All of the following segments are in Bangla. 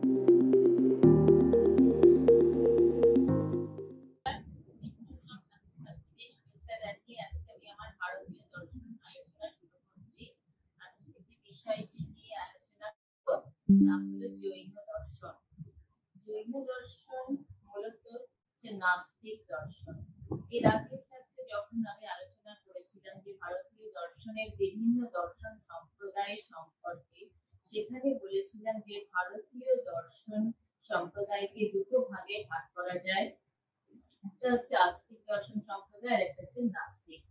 জৈন দর্শন। জৈন দর্শন মূলত নাস্তিক দর্শন। এর আগের ক্লাসে যখন আমি আলোচনা করেছিলাম যে ভারতীয় দর্শনের বিভিন্ন দর্শন সম্প্রদায় সম্পর্কে, সেখানে বলেছিলাম যে ভারতীয় দর্শন সম্প্রদায়কে দুটো ভাগে ভাগ করা যায়। একটা হচ্ছে আস্তিক দর্শন সম্প্রদায় আর একটা হচ্ছে নাস্তিক।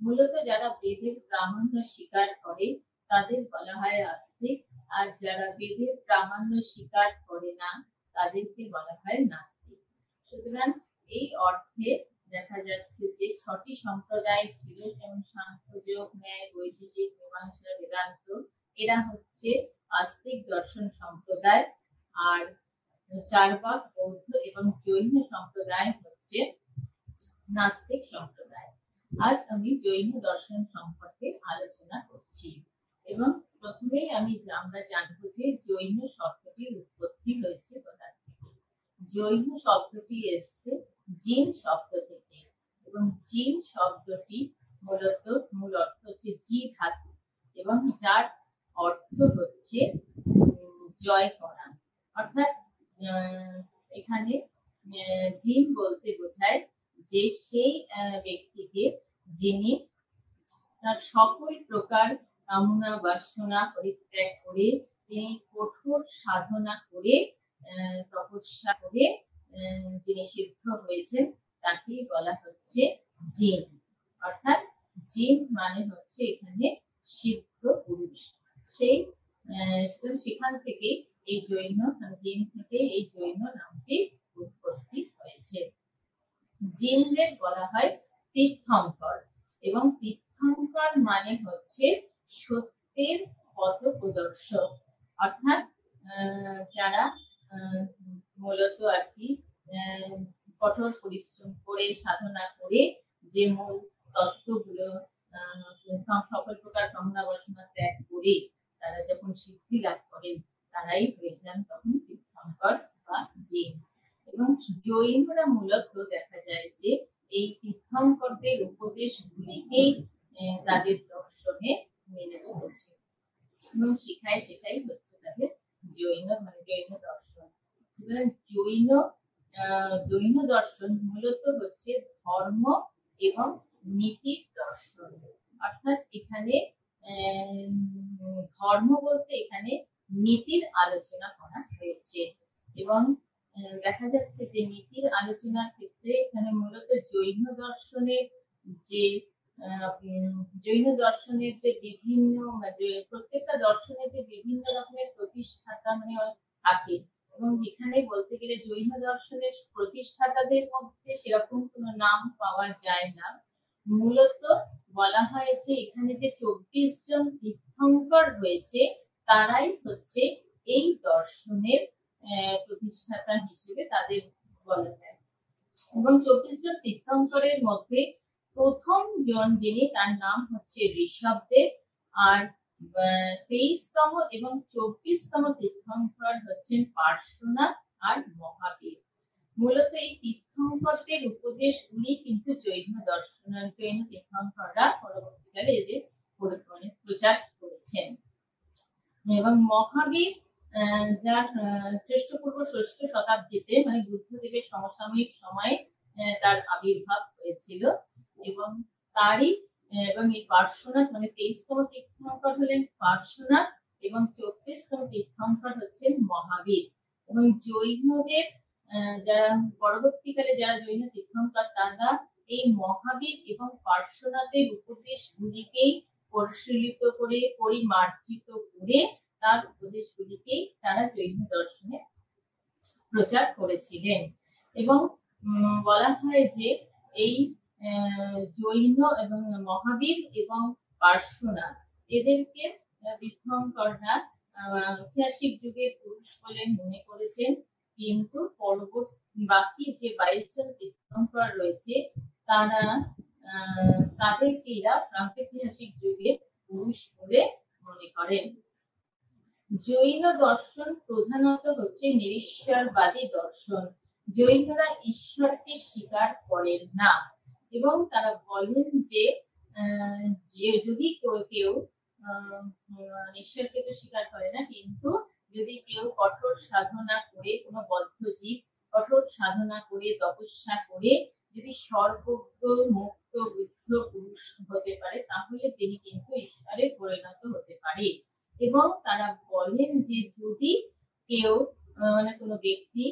মূলত যারা বেদের প্রামাণ্য স্বীকার করে তাদের বলা হয় আস্তিক, আর যারা বেদের প্রামাণ্য স্বীকার করে না তাদেরকে বলা হয় নাস্তিক। সুতরাং এই অর্থে দেখা যাচ্ছে যে ছটি সম্প্রদায় ছিল, যেমন সাংখ্য, যোগ, ন্যায়, বৈশেষিক, মীমাংসা, বেদান্ত। এরা হচ্ছে আস্তিক দর্শন সম্প্রদায়। আর চার্বাক, বৌদ্ধ এবং জৈন সম্প্রদায় হচ্ছে নাস্তিক সম্প্রদায়। আজ আমি জৈন দর্শন সম্পর্কে আলোচনা করছি এবং প্রথমেই আমরা জানবো যে জৈন শব্দটির উৎপত্তি হয়েছে কোথা থেকে। জৈন শব্দটি এসছে জিন শব্দ থেকে এবং জিন শব্দটি মূল অর্থ হচ্ছে জি ধাতু এবং যার অর্থ হচ্ছে জয় করা। অর্থাৎ এখানে জিন বলতে বোঝায় যে সেই ব্যক্তিকে যিনি তার সকল প্রকার কামনা বাসনা পরিত্যাগ করে তিনি কঠোর সাধনা করে তপস্যা করে যিনি সিদ্ধ হয়েছেন তাকেই বলা হচ্ছে জিন। অর্থাৎ জিন মানে হচ্ছে এখানে সিদ্ধ পুরুষ। সেখান থেকে এই জৈন জিন থেকে এই জৈন নামটি উৎপত্তি হয়েছে। জিনদের বলা হয় তীর্থঙ্কর এবং তীর্থঙ্কর মানে হচ্ছে সত্যের পথ প্রদর্শক। অর্থাৎ যারা মূলত আর কি কঠোর পরিশ্রম করে সাধনা করে যে মূল তত্ত্বগুলো সকল প্রকার কামনা বাসনা ত্যাগ করে তারা যখন সিদ্ধি লাভ করেন তারাই হয়ে যান তখন তীর্থঙ্কর বা জিন। এবং জৈনরা মূলত দেখা যায় যে এই তীর্থঙ্করদের উপদেশগুলিকেই তাদের দর্শনে মেনে চলেছে এবং শিখায়, সেটাই হচ্ছে তাদের জৈন দর্শন। সুতরাং জৈন দর্শন মূলত হচ্ছে ধর্ম এবং নীতির দর্শন। অর্থাৎ এখানে ধর্ম বলতে এখানে নীতির আলোচনা করা হয়েছে এবং দেখা যাচ্ছে যে নীতির আলোচনার ক্ষেত্রে এখানে মূলত জৈন দর্শনের যে বিভিন্ন প্রত্যেকটা দর্শনের যে বিভিন্ন রকমের প্রতিষ্ঠাতা থাকে এবং এখানে বলতে গেলে জৈন দর্শনের প্রতিষ্ঠাতাদের মধ্যে সেরকম কোনো নাম পাওয়া যায় না। মূলত বলা হয় যে এখানে যে 24 জন তীর্থঙ্কর হয়েছে তারাই হচ্ছে এই দর্শনের প্রতিষ্ঠাতা হিসেবে তাদের বলা যায়। এবং 24 জন তীর্থঙ্করের মধ্যে প্রথম জন যিনি তার নাম হচ্ছে ঋষভদেব, আর 23তম এবং 24তম তীর্থঙ্কর হচ্ছেন পার্শ্বনাথ আর মহাবীর। মূলত এই তীর্থঙ্করদের উপদেশগুলি কিন্তু জৈন তীর্থঙ্কররা পরবর্তীকালে এদের প্রচার করেছেন। এবং মহাবীর যার খ্রিস্টপূর্ব 6ষ্ঠ শতাব্দীতে মানে বুদ্ধদেবের সমসাময়িক সময়ে তার আবির্ভাব হয়েছিল এবং তারই এবং এই পার্শ্বনাথ মানে 23তম তীর্থঙ্কর হলেন পার্শ্বনাথ এবং 24তম তীর্থঙ্কর হচ্ছেন মহাবীর। এবং জৈনদের যারা পরবর্তীকালে যারা জৈন তীর্থঙ্কর তারা এই মহাবীর এবং পার্শ্বনাথের উপদেশগুলিকেই পরিশীলিত করে পরিমার্জিত করে তার উপদেশগুলিকেই তারা জৈন দর্শনে প্রচার করেছিলেন। এবং বলা হয় যে এই জৈন এবং মহাবীর এবং পার্শ্বনাথ এদেরকে তীর্থঙ্কররা ঐতিহাসিক যুগের পুরুষ বলে মনে করেছেন, কিন্তু বাকি যে 22 জন তীর্থঙ্কর রয়েছে তাদেরকে এরা প্রাগৈতিহাসিক যুগে পুরুষ বলে মনে করেন। জৈন দর্শন প্রধানত হচ্ছে নিরীশ্বরবাদী দর্শন। জৈনরা ঈশ্বরকে স্বীকার করেন না এবং তারা বলেন যে যদি কেউ ঈশ্বরকে তো স্বীকার করে না, কিন্তু যদি কেউ কঠোর সাধনা করে, কোনো বদ্ধ জীব কঠোর সাধনা করে, তপস্যা করে যদি সর্বজ্ঞ মুক্ত বুদ্ধ পুরুষ হতে পারে, তাহলে তিনি কিন্তু ঈশ্বরে পরিণত হতে পারে। এবং তারা বলেন যে যদি কেউ মানে কোনো ব্যক্তি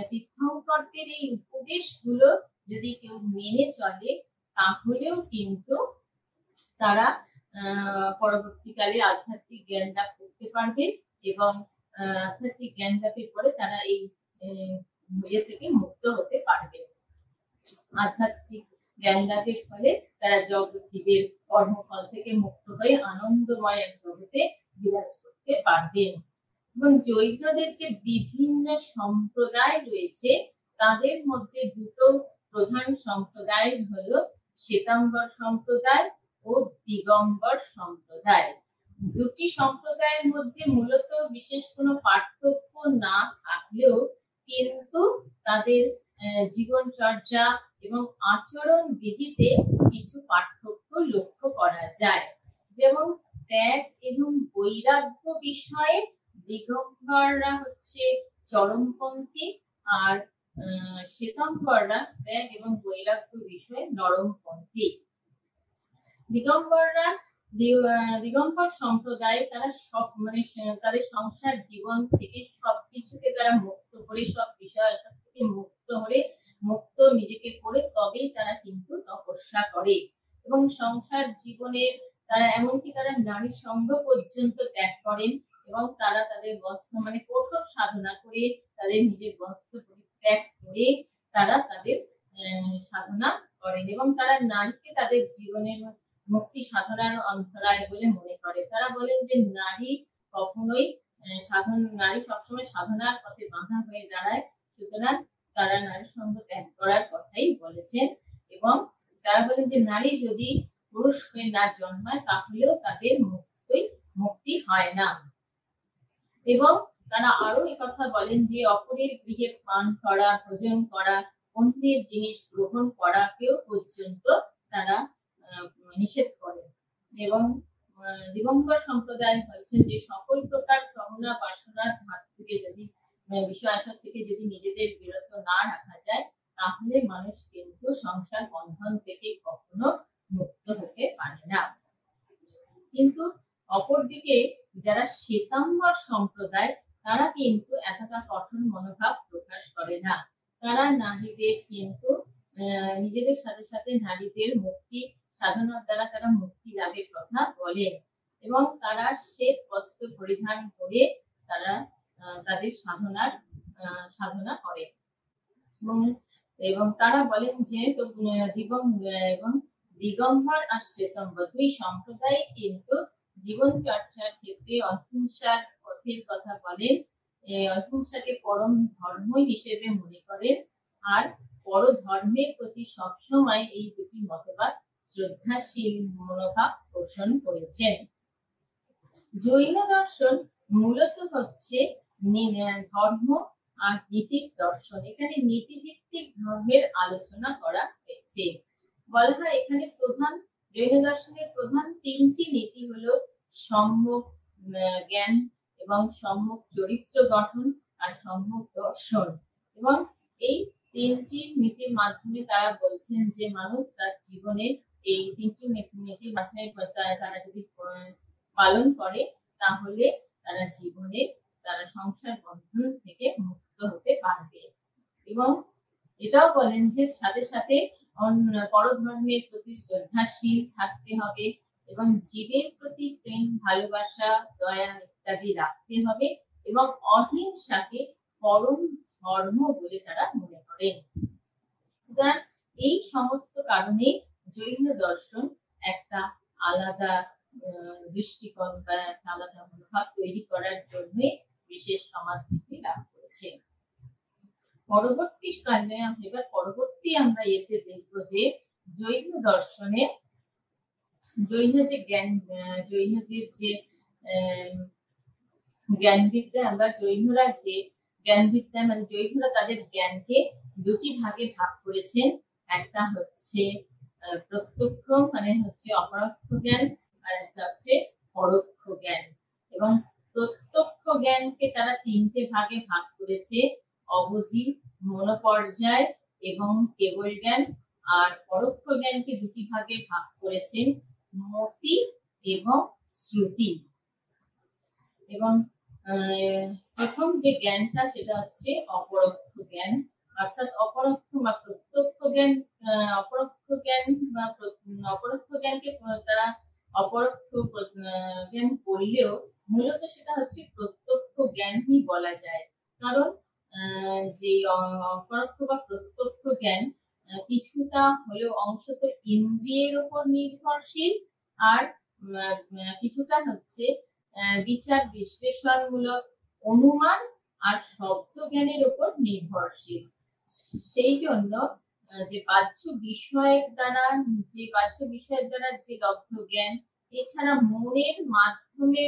তীর্থঙ্করদের এই উপদেশগুলো যদি কেউ মেনে চলে, তাহলেও কিন্তু তারা পরবর্তীকালে আধ্যাত্মিক জ্ঞান লাভ করতে পারবে এবং আধ্যাত্মিক জ্ঞান লাভের পরে তারা এই ইয়ে থেকে মুক্ত হতে পারবে। আধ্যাত্মিক জ্ঞান লাভের ফলে তারা জগৎজীবের কর্মফল থেকে মুক্ত হয়ে আনন্দময় এক জগতে বিরাজ করতে পারবেন। এবং জৈনদের যে বিভিন্ন সম্প্রদায় রয়েছে, তাদের মধ্যে দুটো প্রধান সম্প্রদায় হলো শ্বেতাম্বর সম্প্রদায় ও দিগম্বর সম্প্রদায়। দুটি সম্প্রদায়ের মধ্যে মূলত বিশেষ কোনো পার্থক্য না থাকলেও কিন্তু তাদের জীবনচর্যা এবং আচরণ বিধিতে কিছু পার্থক্য লক্ষ্য করা যায়। যেমন ত্যাগ এবং বৈরাগ্য বিষয়ে দিগম্বররা হচ্ছে চরমপন্থী, আর শ্বেতাম্বররা ত্যাগ এবং বৈরাগ্য বিষয়ে নরমপন্থী। দিগম্বর সম্প্রদায় তারা সব মানে তাদের সংসার জীবন থেকে সবকিছুকে তারা মুক্ত করে, সব বিষয় সব থেকে মুক্ত নিজেকে করে তবেই তারা কিন্তু তপস্যা করে। এবং সংসার জীবনের তারা এমনকি তারা নারী সঙ্গ পর্যন্ত ত্যাগ করেন এবং তারা তাদের বস্ত্র মানে কঠোর সাধনা করে তাদের নিজের বস্ত্র পরিত্যাগ করে তারা তাদের সাধনা করেন এবং তারা নারীকে তাদের জীবনের মুক্তি সাধনার অন্তরায় বলে মনে করে। তারা বলেন যে নারী কখনোই নারী সবসময় সাধনার পথে বাধা হয়ে দাঁড়ায়, সুতরাং তারা নারী সঙ্গ ত্যাগ করার কথাই বলেছেন। এবং তারা বলেন যে নারী যদি পুরুষ হয়ে না জন্মায় তাহলেও তাদের মুক্তি হয় না। এবং তারা আরো কথা বলেন যে অপরের গৃহে পান করা, ভোজন করা, অন্যের জিনিস গ্রহণ করাকেও পর্যন্ত তারা নিষেধ করেন। এবং দিগম্বর সম্প্রদায় বলছেন যে সকল প্রকার কামনা বাসনার হাত থেকে যদি বিষয় আসক্তি থেকে যদি নিজেদের বিরত না রাখা যায়, তাহলে মানুষ কিন্তু সংসার বন্ধন থেকে কখনো মুক্ত হতে পারে না। কিন্তু অপরদিকে যারা শ্বেতাম্বর সম্প্রদায়, তারা কিন্তু এতটা কঠোর মনোভাব প্রকাশ করে না। তারা নারীদের কিন্তু নিজেদের সাথে সাথে নারীদের মুক্তি সাধনার দ্বারা তারা মুক্তি লাভের কথা বলেন এবং তারা শ্বেত বস্ত্র পরিধান করে তারা তাদের সাধনা করে। এবং তারা বলেন যে দিগম্বর আর শ্বেতাম্বর দুই সম্প্রদায় কিন্তু জীবন চর্চার ক্ষেত্রে অহিংসার পথের কথা বলেন, অহিংসাকে পরম ধর্ম হিসেবে মনে করেন আর পরধর্মের প্রতি সবসময় এই দুটি মতবাদ শ্রদ্ধাশীল মনোভাব পোষণ করেছেন। জৈন দর্শন মূলত হচ্ছে ধর্ম আর নীতির দর্শন। এখানে নীতিভিত্তিক ধর্মের আলোচনা করা হয়েছে। বলা হয় এখানে জৈন দর্শনের প্রধান তিনটি নীতি হলো সম্যক জ্ঞান এবং সম্যক চরিত্র গঠন আর সম্যক দর্শন। এবং এই তিনটি নীতির মাধ্যমে তারা বলছেন যে মানুষ তার জীবনে এই তিনটি নীতির মাধ্যমে তারা যদি পালন করে, তাহলে তারা জীবনে তারা সংসার বন্ধন থেকে মুক্ত হতে পারবে। এবং এটাও বলেন যে সাথে সাথে পরধর্মের প্রতি শ্রদ্ধাশীল থাকতে হবে এবং জীবের প্রতি প্রেম, ভালোবাসা, দয়া ইত্যাদি রাখতে হবে এবং অহিংসাকে পরম ধর্ম বলে তারা মনে করেন। সুতরাং এই সমস্ত কারণে জৈন দর্শন একটা আলাদা দৃষ্টিকোণ বা একটা আলাদা মনোভাব তৈরি করার জন্য বিশেষ সমাদৃতি লাভ করেছে। পরবর্তী আমরা এতে দেখবো যে জৈন দর্শনে জৈনদের যে জ্ঞান বিদ্যা বা জৈনরা যে জ্ঞান বিদ্যা মানে জৈনরা তাদের জ্ঞানকে দুটি ভাগে ভাগ করেছেন। একটা হচ্ছে প্রত্যক্ষ মানে হচ্ছে অপরোক্ষ জ্ঞান, আর একটা হচ্ছে পরোক্ষ জ্ঞান। এবং প্রত্যক্ষ জ্ঞানকে তারা তিনটে ভাগে ভাগ করেছে, অবধি, মনোপর্যায় এবং কেবল জ্ঞান। আর পরোক্ষ জ্ঞানকে দুটি ভাগে ভাগ করেছেন, মতি এবং শ্রুতি। এবং প্রথম যে জ্ঞানটা সেটা হচ্ছে অপরোক্ষ জ্ঞান, অর্থাৎ অপরোক্ষ বা প্রত্যক্ষ জ্ঞান। অপরোক্ষ জ্ঞান বা অপরোক্ষ জ্ঞানকে তারা অপরোক্ষ জ্ঞান বললেও মূলত সেটা হচ্ছে প্রত্যক্ষ জ্ঞানই বলা যায়। কারণ যে অপরোক্ষ বা প্রত্যক্ষ জ্ঞান কিছুটা হলেও অংশত ইন্দ্রিয়ের উপর নির্ভরশীল, আর কিছুটা হচ্ছে বিচার বিশ্লেষণমূলক অনুমান আর শব্দ জ্ঞানের উপর নির্ভরশীল। সেই জন্য যে বাহ্য বিষয়ের দ্বারা যে লব্ধ জ্ঞান, এছাড়া মনের মাধ্যমে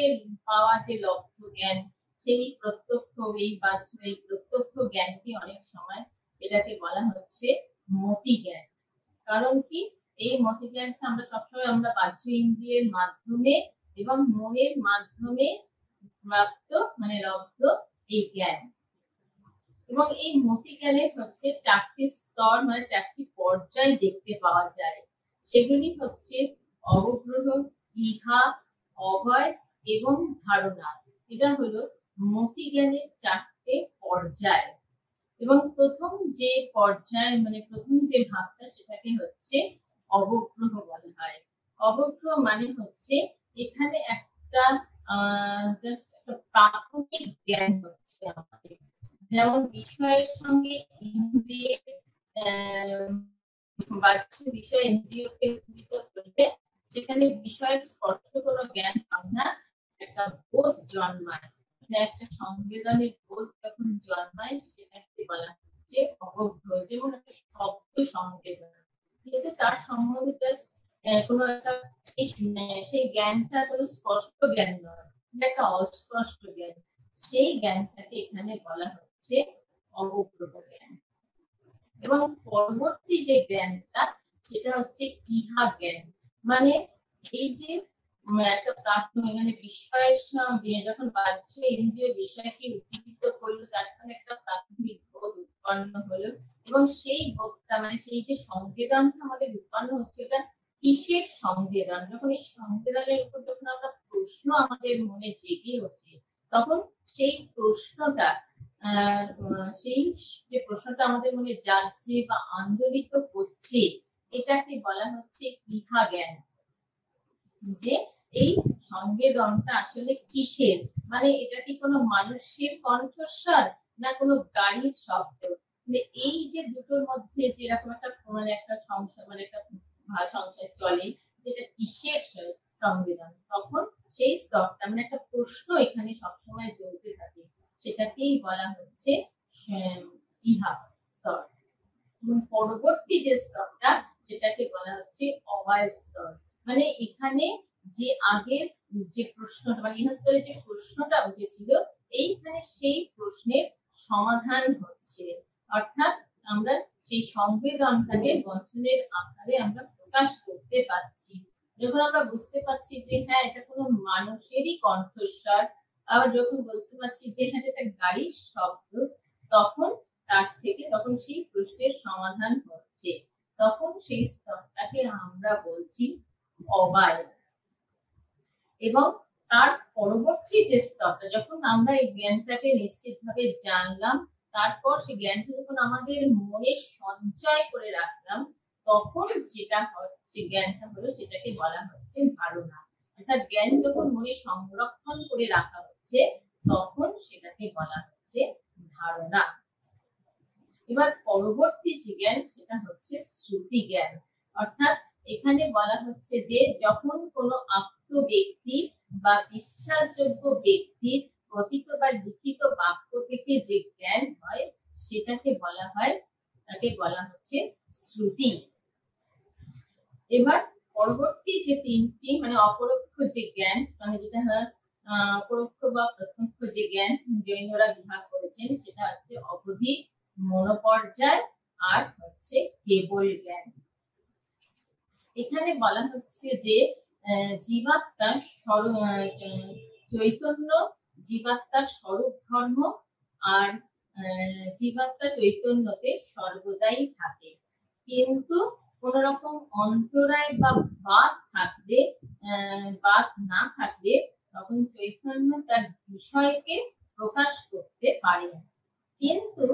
পাওয়া যে লব্ধ জ্ঞান, সেই প্রত্যক্ষ এই প্রত্যক্ষ জ্ঞানকে অনেক সময় এটাকে বলা হচ্ছে মতি জ্ঞান। কারণ কি, এই মতি জ্ঞানটা আমরা সবসময় আমরা বাহ্য ইন্দ্রিয়ের মাধ্যমে এবং মনের মাধ্যমে প্রাপ্ত মানে লব্ধ এই জ্ঞান। এবং এই মতি জ্ঞানের হচ্ছে চারটি স্তর মানে চারটি পর্যায় দেখতে পাওয়া যায়। সেগুলি হচ্ছে অবগ্রহ, ইহা, অভয় এবং ধারণা। এটা হলো মতি জ্ঞানের চারটে পর্যায়। এবং প্রথম যে পর্যায় মানে প্রথম যে ভাগটা সেটাকে হচ্ছে অবগ্রহ বলা হয়। অবগ্রহ মানে হচ্ছে এখানে একটা জাস্ট একটা প্রাথমিক জ্ঞান হচ্ছে আমাদের, যেমন বিষয়ের সঙ্গে ইন্দ্রিয়ের বাহ্য বিষয় ইন্দ্রিয়কে মিলিত করলে সেখানে বিষয়ের স্পষ্ট কোনো জ্ঞান হয় না, একটা বোধ জন্মায়, একটা সংবেদনের বোধ যখন জন্মায় সেটাকে বলা হচ্ছে অবগ্রহ। যেমন একটা শব্দ সংবেদন, কিন্তু তার সম্বন্ধে কোনো একটা সেই জ্ঞানটা কোনো স্পষ্ট জ্ঞান নয়, একটা অস্পষ্ট জ্ঞান। সেই জ্ঞানটাকে এখানে বলা হচ্ছে অবগ্রহ জ্ঞান। এবং পরবর্তী যে জ্ঞানটা সেটা হচ্ছে ইহা জ্ঞান। মানে এই যে একটা প্রাথমিক মানে বিষয়ের সঙ্গে যখন বাহ্য ইন্দ্রিয় বিষয়কে উদ্দীপিত করলো, তার ফলে একটা প্রাথমিক বোধ উৎপন্ন হলো। এবং সেই বোধটা মানে সেই যে সংবেদনটা আমাদের উৎপন্ন হচ্ছে, এটা কিসের সংবেদন? যখন এই সংবেদনের উপর যখন আমরা প্রশ্ন আমাদের মনে জেগে ওঠে, তখন সেই প্রশ্নটা সেই যে প্রশ্নটা আমাদের মনে জাগছে বা আন্দোলিত হচ্ছে, এটাকে বলা হচ্ছে ইহা জ্ঞান। যে এই সংবেদনটা আসলে কিসের, মানে এটা কি কোনো মানুষের কণ্ঠস্বর না কোনো গাড়ির শব্দ? মানে এই যে দুটোর মধ্যে যেরকম একটা মানে একটা সংসার মানে একটা সংসার চলে, যেটা কিসের সংবেদন, তখন সেই স্তরটা মানে একটা প্রশ্ন এখানে সবসময় চলতে থাকে, সেটাকেই বলা হচ্ছে ইহা স্তর। এবং পরবর্তী যে স্তরটা সেটাকে বলা হচ্ছে অভয় স্তর। মানে এখানে যে আগের যে প্রশ্নটা মানে ইহা স্তরে যে প্রশ্নটা উঠেছিল, এইখানে সেই প্রশ্নের সমাধান হচ্ছে, অর্থাৎ আমরা সেই সংবেদনটাকে বচনের আকারে আমরা প্রকাশ করতে পারছি। যখন আমরা বুঝতে পারছি যে হ্যাঁ এটা কোনো মানুষেরই কণ্ঠস্বর, আবার যখন বলতে পারছি যে হ্যাঁ এটা গাড়ির শব্দ, তখন তার থেকে তখন সেই প্রশ্নের সমাধান হচ্ছে, তখন সেই স্তরটাকে আমরা বলছি অবায়। এবং তার পরবর্তী যে স্তরটা, যখন আমরা এই জ্ঞানটাকে নিশ্চিতভাবে জানলাম, তারপর সেই জ্ঞানটা যখন আমাদের মনে সঞ্চয় করে রাখলাম, তখন যেটা হচ্ছে জ্ঞানটা হলো সেটাকে বলা হচ্ছে ধারণা। অর্থাৎ জ্ঞান যখন মনে সংরক্ষণ করে রাখা হচ্ছে, তখন সেটাকে বলা হচ্ছে ধারণা। এবার পরবর্তী যে জ্ঞান সেটা হচ্ছে শ্রুতি জ্ঞান। অর্থাৎ এখানে বলা হচ্ছে যে যখন কোনো আপ্ত ব্যক্তি বা বিশ্বাসযোগ্য ব্যক্তির কথিত বা লিখিত বাক্য থেকে যে জ্ঞান হয়, সেটাকে বলা হয় তাকে বলা হচ্ছে শ্রুতি। এবার পরবর্তী যে তিনটি মানে অপরোক্ষ যে জ্ঞান মানে যেটা পরোক্ষ বা প্রত্যক্ষ যে জ্ঞান জৈনরা বিভাগ করেছেন সেটা হচ্ছে অবধি, মনোপর্যায় আর হচ্ছে কেবল জ্ঞান। এখানে বলা হচ্ছে যে জীবাত্মা চৈতন্য জীবাত্মার স্বরূপ ধর্ম, আর জীবাত্মা চৈতন্যতে সর্বদাই থাকে, কিন্তু কোন রকম অন্তরায় বা বাদ থাকলে, বাদ না থাকলে তখন চৈতন্য তার বিষয়কে প্রকাশ করতে পারে। কিন্তু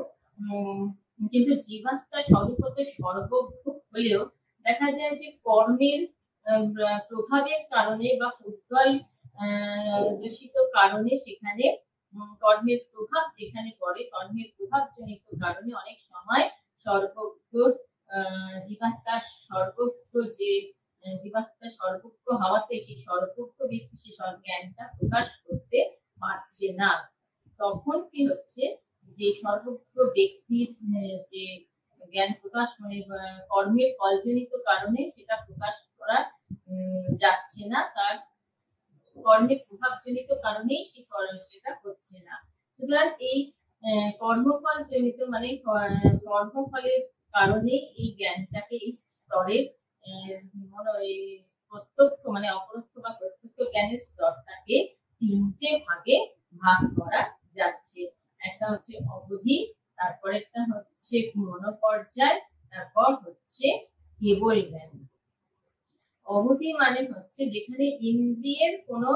কিন্তু জীবাত্মা স্বরূপত সর্বজ্ঞ হলেও দেখা যায় যে কর্মের প্রভাবের কারণে বা উদ্গল দূষিত কারণে সেখানে কর্মের প্রভাব যেখানে পড়ে, কর্মের প্রভাব জনিত কারণে অনেক সময় সর্বজ্ঞ জীবাত্মার সর্বজ্ঞ যে জীবাত্মা সর্বজ্ঞ হওয়াতে সেই সর্বজ্ঞ ব্যক্তি সে জ্ঞানটা প্রকাশ করতে পারছে না। তখন কি হচ্ছে, যে সর্বজ্ঞ ব্যক্তির যে জ্ঞান প্রকাশ মানে কর্মের ফলজনিত কারণে সেটা প্রকাশ করা যাচ্ছে না, তার কর্মের প্রভাবজনিত কারণেই সেটা হচ্ছে না। সুতরাং এই কর্মফল জনিত মানে কর্মফলের কারণে এই জ্ঞানটাকে এই স্তরের প্রত্যক্ষ মানে অপরোক্ষ বা প্রত্যক্ষ জ্ঞানের স্তরটাকে তিনটে ভাগে ভাগ করা যাচ্ছে। একটা হচ্ছে অবধি, তারপর একটা হচ্ছে মনোপর্যায়, তারপর হচ্ছে কেবল জ্ঞান। অবধি মানে হচ্ছে যেখানে ইন্দ্রিয়ের কোনো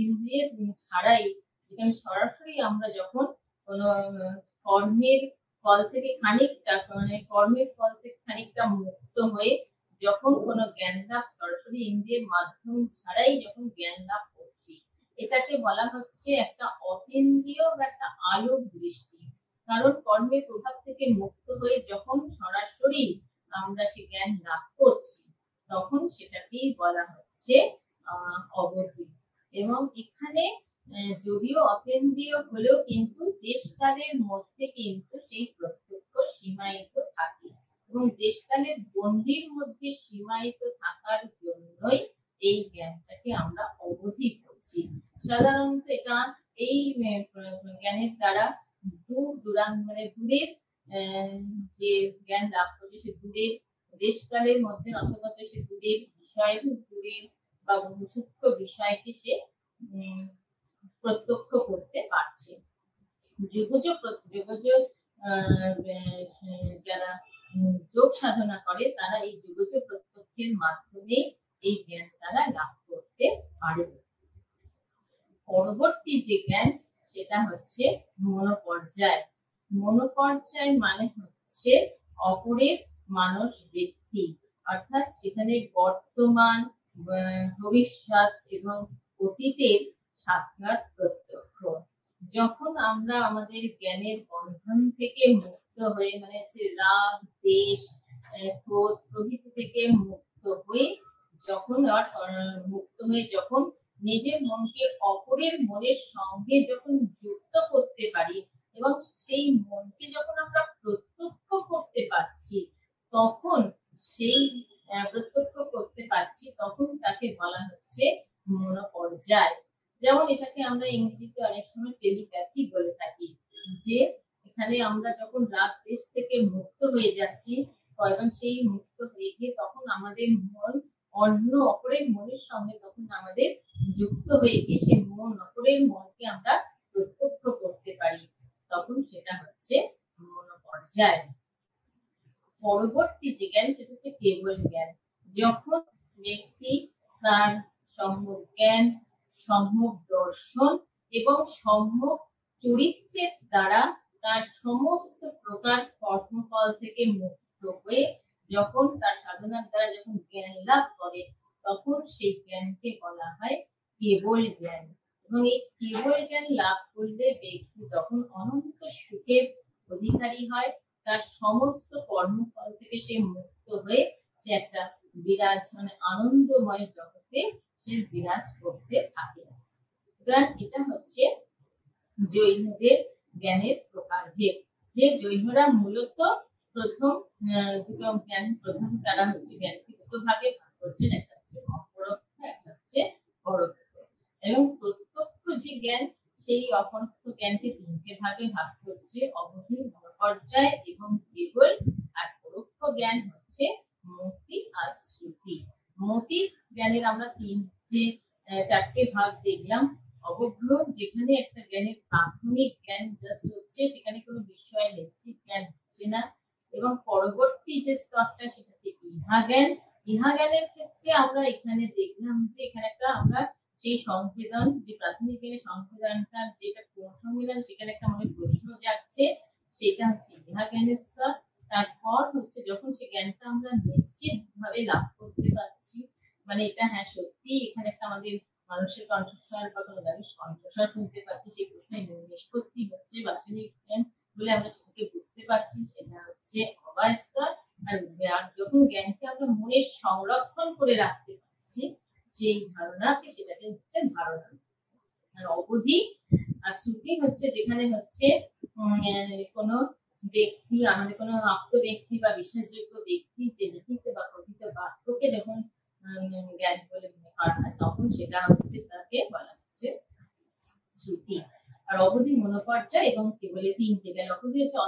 ইন্দ্রিয়ের ছাড়াই, যেখানে সরাসরি আমরা যখন কোনো কর্মের ফল থেকে খানিকটা মানে কর্মের ফল থেকে খানিকটা মুক্ত হয়ে যখন কোনো জ্ঞান লাভ সরাসরি ইন্দ্রিয়ের মাধ্যম ছাড়াই যখন জ্ঞান লাভ করছি, এটাকে বলা হচ্ছে একটা অতীন্দ্রিয় বা একটা আলোক দৃষ্টি। কারণ কর্মের প্রভাব থেকে মুক্ত হয়ে যখন সরাসরি আমরা সে জ্ঞান লাভ করছি তখন সেটাকেই বলা হচ্ছে অবধি। এবং এখানে যদিও অতীন্দ্রিয় হলেও কিন্তু দেশকালের মধ্যে কিন্তু সেই প্রত্যক্ষ সীমায়িত থাকে, এবং দেশকালের গণ্ডির মধ্যে সীমায়িত থাকার জন্যই এই জ্ঞানটাকে আমরা অবধি করছি। সাধারণত এটা এই জ্ঞানের দ্বারা দূর দূরান্ত মানে দূরের যে জ্ঞান লাভ করছে সে দূরের দেশকালের মধ্যে অথবা সে দূরের বিষয় দূরের বা সূক্ষ্ম বিষয়কে সে প্রত্যক্ষ করতে পারছে। যোগযোগ যারা যোগ সাধনা করে তারা এই যোগযোগ প্রত্যক্ষের মাধ্যমে এই জ্ঞান তারা লাভ করতে পারে। পরবর্তী যে জ্ঞান সেটা হচ্ছে মনোপর্যায়। মনোপর্যায় মানে হচ্ছে অপরের মানস বৃত্তি, অর্থাৎ সেখানে বর্তমান, ভবিষ্যৎ এবং অতীতের সাক্ষাৎ প্রত্যক্ষ। যখন আমরা আমাদের জ্ঞানের বন্ধন থেকে মুক্ত হয়ে মানে হচ্ছে রাগ, দ্বেষ, ক্রোধ প্রভৃতি থেকে মুক্ত হয়ে যখন যখন নিজের মনকে অপরের মনের সঙ্গে যখন যুক্ত করতে পারি এবং সেই মনকে যখন আমরা প্রত্যক্ষ করতে পারছি, তখন সেই প্রত্যক্ষ করতে পারছি তখন তাকে বলা হচ্ছে মনোপর্যায়। যেমন এটাকে আমরা ইংরেজিতে অনেক সময় টেলিপ্যাথি বলে থাকি, যে এখানে আমরা যখন রাগ দেশ থেকে মুক্ত হয়ে যাচ্ছি এবং সেই মুক্ত হয়ে গিয়ে তখন আমাদের মন অন্য অপরের মনের সঙ্গে তখন আমাদের যুক্ত হয়ে গিয়ে সেই মন অপরের মনকে আমরা প্রত্যক্ষ করতে পারি, তখন সেটা হচ্ছে মনোপর্যায়। পরবর্তী যে জ্ঞান সেটা হচ্ছে কেবল জ্ঞান। যখন ব্যক্তি তার সম্যক জ্ঞান, সম্যক দর্শন এবং সম্যক চরিত্রের দ্বারা তার সমস্ত প্রকার কর্মফল থেকে মুক্ত হয়ে যখন তার সাধনার দ্বারা যখন জ্ঞান লাভ করে তখন সেই জ্ঞানকে বলা হয় কেবল জ্ঞান। এবং এই কেবল জ্ঞান লাভ করলে ব্যক্তি তখন অনন্ত সুখের অধিকারী হয়, তার সমস্ত কর্মফল থেকে সে মুক্ত হয়ে সে একটা বিরাজ মানে আনন্দময় জগতে সে বিরাজ করতে থাকে। সুতরাং এটা হচ্ছে জৈনদের জ্ঞানের প্রকারভেদ। যে জৈনরা মূলত প্রথম দুটো জ্ঞান প্রথম তারা হচ্ছে জ্ঞানকে দুটো ভাগে ভাগ করছেন, একটা হচ্ছে অপরোক্ষ, একটা হচ্ছে পরোক্ষ। এবং প্রত্যক্ষ যে জ্ঞান সেই অপরোক্ষ জ্ঞানকে তিনটে ভাগে ভাগ করছে, অবধি, মনোপর্যায় এবং কেবল। আর পরোক্ষ জ্ঞান হচ্ছে মতি আর শ্রুতি। মতি জ্ঞানের আমরা চারটে ভাগ দেখলাম। অবজ্ঞ, যেখানে একটা জ্ঞানের প্রাথমিক জ্ঞান জাস্ট হচ্ছে, সেখানে কোনো বিষয় নিশ্চিত জ্ঞান হচ্ছে না। এবং পরবর্তী যে স্তরটা সেটা হচ্ছে ইহা জ্ঞান। ইহা জ্ঞানের ক্ষেত্রে আমরা এখানে দেখলাম যে এখানে একটা আমরা সেই সংবেদন, যে প্রাথমিক জ্ঞানের সংবেদনটা যেটা সংবেদন, সেখানে একটা আমাদের প্রশ্ন যাচ্ছে, সেটা হচ্ছে ইহা জ্ঞানের স্তর। তারপর হচ্ছে যখন সেই জ্ঞানটা আমরা নিশ্চিত ভাবে লাভ করতে পারছি, মানে এটা হ্যাঁ সত্যি এখানে একটা আমাদের মানুষের কণ্ঠস্বর বা কোনো মানুষ কণ্ঠস্বর শুনতে পাচ্ছি, সেই প্রশ্নের নিষ্পত্তি হচ্ছে বাচনিক জ্ঞান বলে আমরা সেটাকে বুঝতে পারছি, সেটা হচ্ছে অবায় স্তর। আর যখন জ্ঞানকে আমরা মনে সংরক্ষণ করে রাখতে পারছি, যেই ধারণাকে, সেটাকে হচ্ছে ধারণা। আর অবধি আর শ্রুতি হচ্ছে যেখানে হচ্ছে কোনো ব্যক্তি, আমাদের কোনো আপ্ত ব্যক্তি বা বিশ্বাসযোগ্য ব্যক্তি যে লিখিত বা কথিত বাক্যকে যখন জ্ঞান বলে মনে করা হয়, তখন সেটা হচ্ছে তাকে বলা হচ্ছে শ্রুতি। আর অবধি, মনোপর্যায় এবং কেবল তিনটে জ্ঞান। অবধি হচ্ছে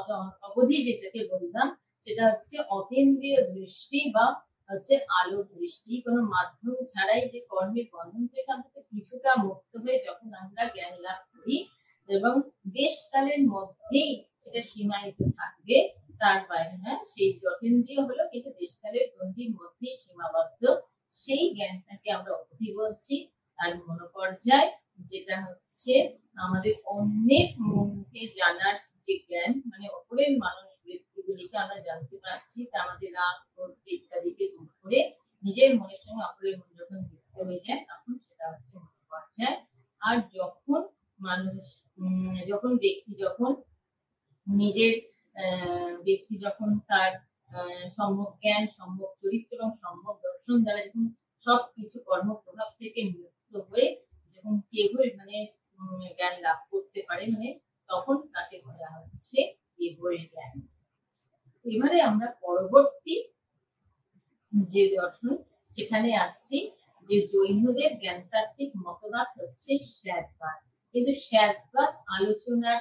অবধি যেটাকে বললাম, সেটা হচ্ছে অতীন্দ্রিয় দৃষ্টি বা হচ্ছে আলো দৃষ্টি, কোনো মাধ্যম ছাড়াই যে কর্মের বন্ধন থেকে আমাদের কিছুটা মুক্ত হয়ে যখন আমরা জ্ঞান লাভ করি, এবং দেশকালের মধ্যেই সেটা সীমায়িত থাকবে, তার বাইরে না, সেই যতীন্দ্রিয় হলো কিন্তু দেশকালের গণ্ডির মধ্যেই সীমাবদ্ধ, সেই জ্ঞানটাকে আমরা অবধি বলছি। আর মনোপর্যায় যেটা হচ্ছে আমাদের অন্যের মনকে জানার যে জ্ঞান, মানে অপরের মানুষ ব্যক্তিগুলিকে আমরা জানতে পারছি, তা আমাদের রাগ, ক্রোধ ইত্যাদিকে দূর করে নিজের মনের সঙ্গে অপরের মন যখন যুক্ত হয়ে যায়, তখন সেটা হচ্ছে মনোপর্যায়। আর যখন মানুষ যখন ব্যক্তি যখন নিজের ব্যক্তি যখন তার সম্যক জ্ঞান, সম্যক চরিত্র এবং সম্যক দর্শন দ্বারা যখন সবকিছু কর্ম প্রভাব থেকে মুক্ত হয়ে যখন কেবল মানে জ্ঞান লাভ করতে পারে, মানে তখন তাকে বলা হচ্ছে কেবল জ্ঞান। এবারে আমরা পরবর্তী যে দর্শন সেখানে আসছি, যে জৈনদের জ্ঞানতাত্ত্বিক মতবাদ হচ্ছে শ্বেতবাদ। কিন্তু শ্বেতবাদ আলোচনার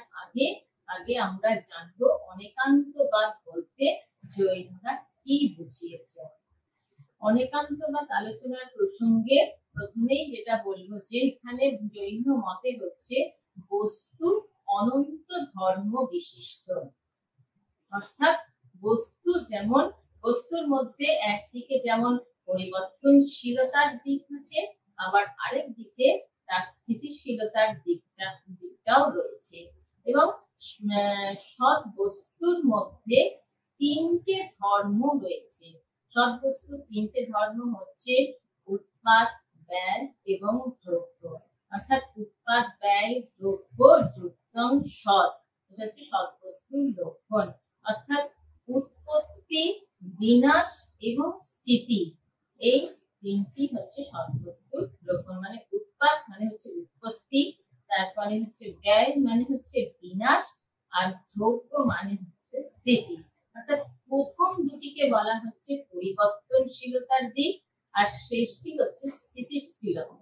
আগে আমরা জানবো অনেকান্তবাদ বলতে জৈনরা কি বুঝিয়েছে। অনেকান্তবাদ আলোচনার প্রসঙ্গে প্রথমেই যেটা বলবো, যে এখানে জৈন মতে হচ্ছে বস্তু অনন্ত ধর্ম বিশিষ্ট, অর্থাৎ বস্তু যেমন বস্তুর মধ্যে একদিকে যেমন পরিবর্তনশীলতার দিক আছে, আবার আরেক দিকে তার স্থিতিশীলতার দিকটাও রয়েছে। এবং সৎ বস্তুর মধ্যে তিনটে ধর্ম রয়েছে। সৎ বস্তুর তিনটে ধর্ম হচ্ছে উৎপাদ, ব্যয় এবং দ্রব্য। অর্থাৎ উৎপাদ, ব্যয়, দ্রব্য যুক্তং সৎ, এটা হচ্ছে সৎ বস্তুর লক্ষণ। অর্থাৎ উৎপত্তি, বিনাশ এবং স্থিতি, এই তিনটি হচ্ছে সৎ বস্তুর লক্ষণ। মানে উৎপাদ মানে হচ্ছে উৎপত্তি, তারপরে হচ্ছে ব্যয় মানে হচ্ছে বিনাশ, আর দ্রব্য মানে হচ্ছে স্থিতি। অর্থাৎ প্রথম দুটিকে বলা হচ্ছে পরিবর্তনশীলতার দিক, আর শেষটি হচ্ছে স্থিতিশীলতা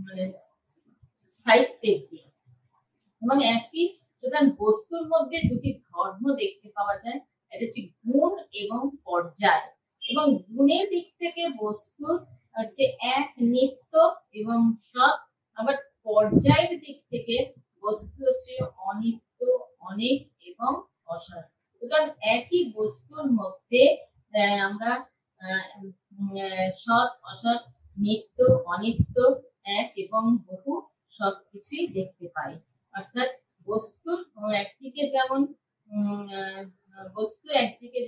মানে স্থায়িত্বের দিক। এবং একই সুতরাং বস্তুর মধ্যে দুটি ধর্ম দেখতে পাওয়া যায়, এটা হচ্ছে গুণ এবং পর্যায়। এবং গুণের দিক থেকে বস্তু হচ্ছে এক, নিত্য এবং সৎ। আবার পর্যায়ের দিক থেকে বস্তু হচ্ছে অনিত্য, অনেক এবং অসৎ। সুতরাং একই বস্তুর মধ্যে আমরা সৎ, অসৎ, নিত্য, অনিত্য, এক এবং বহু সবকিছুই দেখতে পাই। অর্থাৎ বস্তুর একদিকে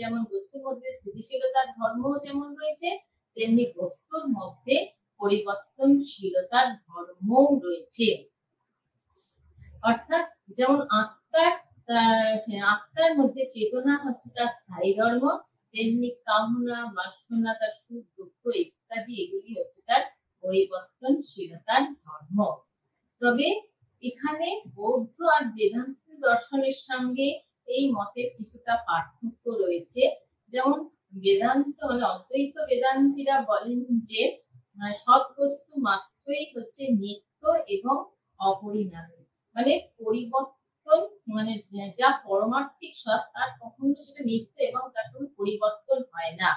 যেমন বস্তুর মধ্যে স্থিতিশীলতার ধর্ম যেমন রয়েছে, তেমনি বস্তুর মধ্যে পরিবর্তনশীলতার ধর্মও রয়েছে। অর্থাৎ যেমন আত্মার মধ্যে চেতনা হচ্ছে তার স্থায়ী ধর্ম, তেমনি কামনা, বাসনা, তার সুখ, দুঃখ ইত্যাদি এগুলি হচ্ছে তার পরিবর্তনশীলতার ধর্ম। তবে এখানে বৌদ্ধ আর বেদান্ত দর্শনের সঙ্গে এই মতের কিছুটা পার্থক্য রয়েছে। যেমন বেদান্ত মানে অদ্বৈত বেদান্তীরা বলেন যে সৎ বস্তু মাত্রই হচ্ছে নিত্য এবং অপরিণামী। মানে পরিবর্তন, মানে যা পরমার্থিক সৎ তার কখনো সেটা নিত্য এবং তার কোনো পরিবর্তন হয় না।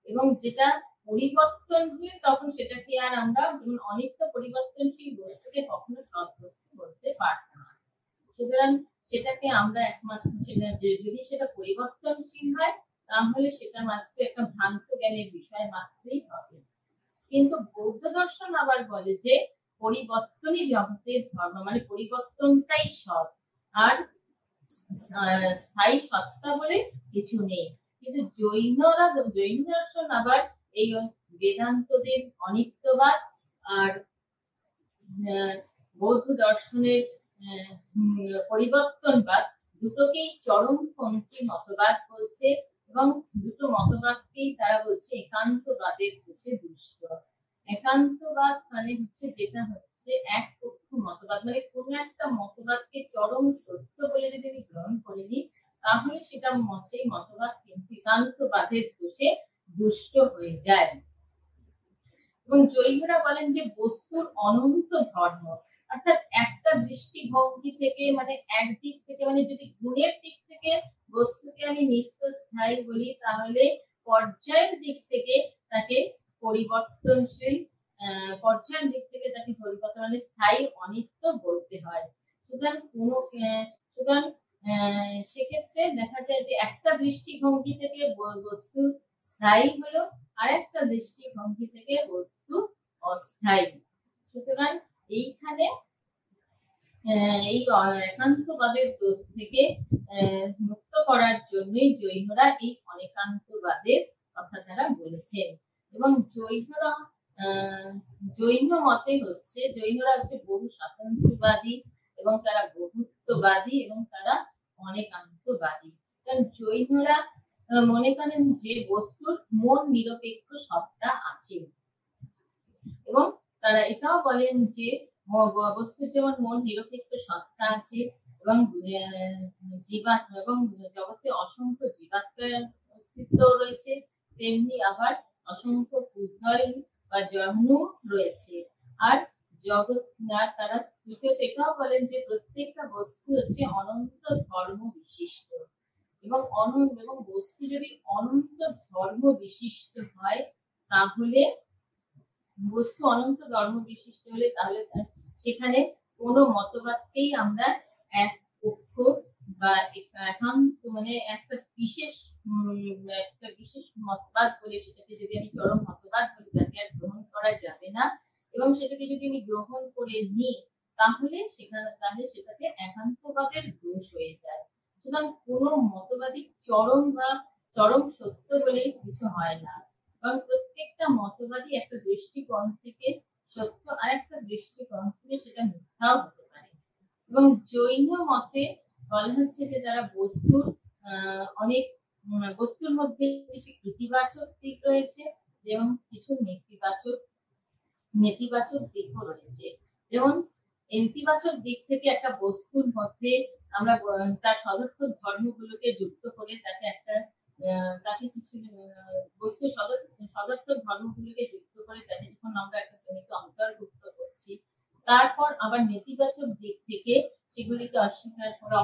এবং যেটা পরিবর্তন হলে তখন সেটাকে আর আমরা যেমন অনিত্য পরিবর্তনশীল বস্তুকে কখনো সৎ বস্তু বলতে পারবো না। সুতরাং সেটাকে আমরা একমাত্র যদি সেটা পরিবর্তনশীল হয় তাহলে সেটা মাত্র একটা ভ্রান্ত জ্ঞানের বিষয় মাত্রই হবে। কিন্তু বৌদ্ধ দর্শন আবার বলে যে পরিবর্তনই জগতের ধর্ম, মানে পরিবর্তনটাই সৎ, আর স্থায়ী সত্তা বলে কিছু নেই। কিন্তু জৈন দর্শন আবার এই বেদান্তদের অনিত্যবাদ আর বৌদ্ধ দর্শনের পরিবর্তনবাদ দুটোকেই চরমপন্থী মতবাদ বলছে, এবং দুটো মতবাদকেই তারা বলছে একান্তবাদের হচ্ছে দুষ্ট। একান্তবাদ মানে হচ্ছে যেটা হচ্ছে এক পক্ষ মতবাদ, মানে কোন একটা মতবাদকে চরম সত্য বলে যদি আমি গ্রহণ করে নিই তাহলে সেটা সেই মতবাদ কিন্তু একান্তবাদের দোষে দুষ্ট হয়ে যায়। এবং জৈনরা বলেন যে বস্তুর অনন্ত ধর্ম, অর্থাৎ একটা দৃষ্টিভঙ্গি থেকে, মানে একদিক থেকে, মানে যদি গুণের দিক থেকে বস্তুকে আমি নিত্য স্থায়ী বলি তাহলে পর্যায়ের দিক থেকে তাকে পরিবর্তনশীল, পর্যায়ের দিক থেকে তাকে পরিবর্তন মানে স্থায়ী অনিত্য বলতে হয়। সুতরাং সেক্ষেত্রে দেখা যায় যে একটা দৃষ্টিভঙ্গি থেকে বস্তু স্থায়ী হলো, আর একটা দৃষ্টিভঙ্গি থেকে বস্তু অস্থায়ী। সুতরাং এইখানে এই একান্তবাদের দোষ থেকে মুক্ত করার জন্যই জৈনরা এই অনেকান্তবাদের কথা তারা বলেছেন। এবং জৈন মতে হচ্ছে জৈনরা হচ্ছে বহু স্বাতন্ত্র্যবাদী এবং তারা বহুত্ববাদী এবং তারা অনেকান্তবাদী। কারণ জৈনরা মনে করেন যে বস্তুর মন নিরপেক্ষ সত্তা আছে, এবং তারা এটাও বলেন যে বস্তুর যেমন মন নিরপেক্ষ সত্তা আছে এবং জীবাত্মা এবং জগতে অসংখ্য জীবাত্মার অস্তিত্ব রয়েছে, তেমনি আবার অসংখ্য পুদ্গল বা জন্ম রয়েছে। আর জগৎ তারা এটাও বলেন যে প্রত্যেকটা বস্তু হচ্ছে অনন্ত ধর্ম বিশিষ্ট, এবং বস্তু যদি অনন্ত ধর্ম বিশিষ্ট হয় তাহলে বস্তু অনন্ত ধর্ম বিশিষ্ট হলে তাহলে সেখানে কোনো মতবাদকেই আমরা এক পক্ষ বা একান্ত, মানে একটা বিশেষ মতবাদ বলে সেটাকে যদি আমি চরম মতবাদ বলি তাকে আর গ্রহণ করা যাবে না। এবং সেটাকে যদি আমি গ্রহণ করে নিই তাহলে সেটাকে একান্তবাদের দোষ হয়ে যায়। সুতরাং কোনো মতবাদী চরম সত্য বলে কিছু হয় না, এবং প্রত্যেকটা মতবাদী একটা দৃষ্টিকোণ থেকে সত্য আর একটা দৃষ্টিকোণ থেকে সেটা মিথ্যাও হতে পারে। এবং জৈন মতে বলা হচ্ছে যে তারা বস্তুর মধ্যে কিছু ইতিবাচক দিক রয়েছে এবং কিছু নেতিবাচক দিকও রয়েছে। যেমন ইতিবাচক দিক থেকে একটা বস্তুর মধ্যে আমরা তার সদর্থক ধর্মগুলোকে যুক্ত করে তাকে কিছু বস্তুর সদর্থক ধর্মগুলোকে যুক্ত করে তাকে যখন আমরা একটা শ্রেণীতে অন্তর্ভুক্ত করছি, তারপর আবার নেতিবাচক দিক থেকে সেগুলিকে অস্বীকার করে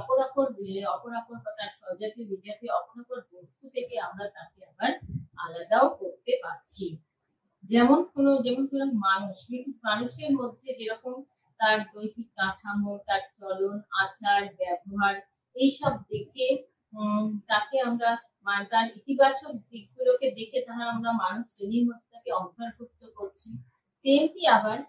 অপরাপর বা তার স্বজাতীয় বিজাতীয় অপরাপর বস্তু থেকে আমরা তাকে আবার আলাদাও করতে পারছি। যেমন কোন মানুষের মধ্যে যেরকম তার দৈহিক কাঠামো, তার চলন, আচার, ব্যবহার এইসব দেখে তাকে আমরা তার ইতিবাচক দিকগুলোকে দেখে আমরা মানুষ শ্রেণীর মধ্যে তাকে অন্তর্ভুক্ত করছি, তেমনি আবার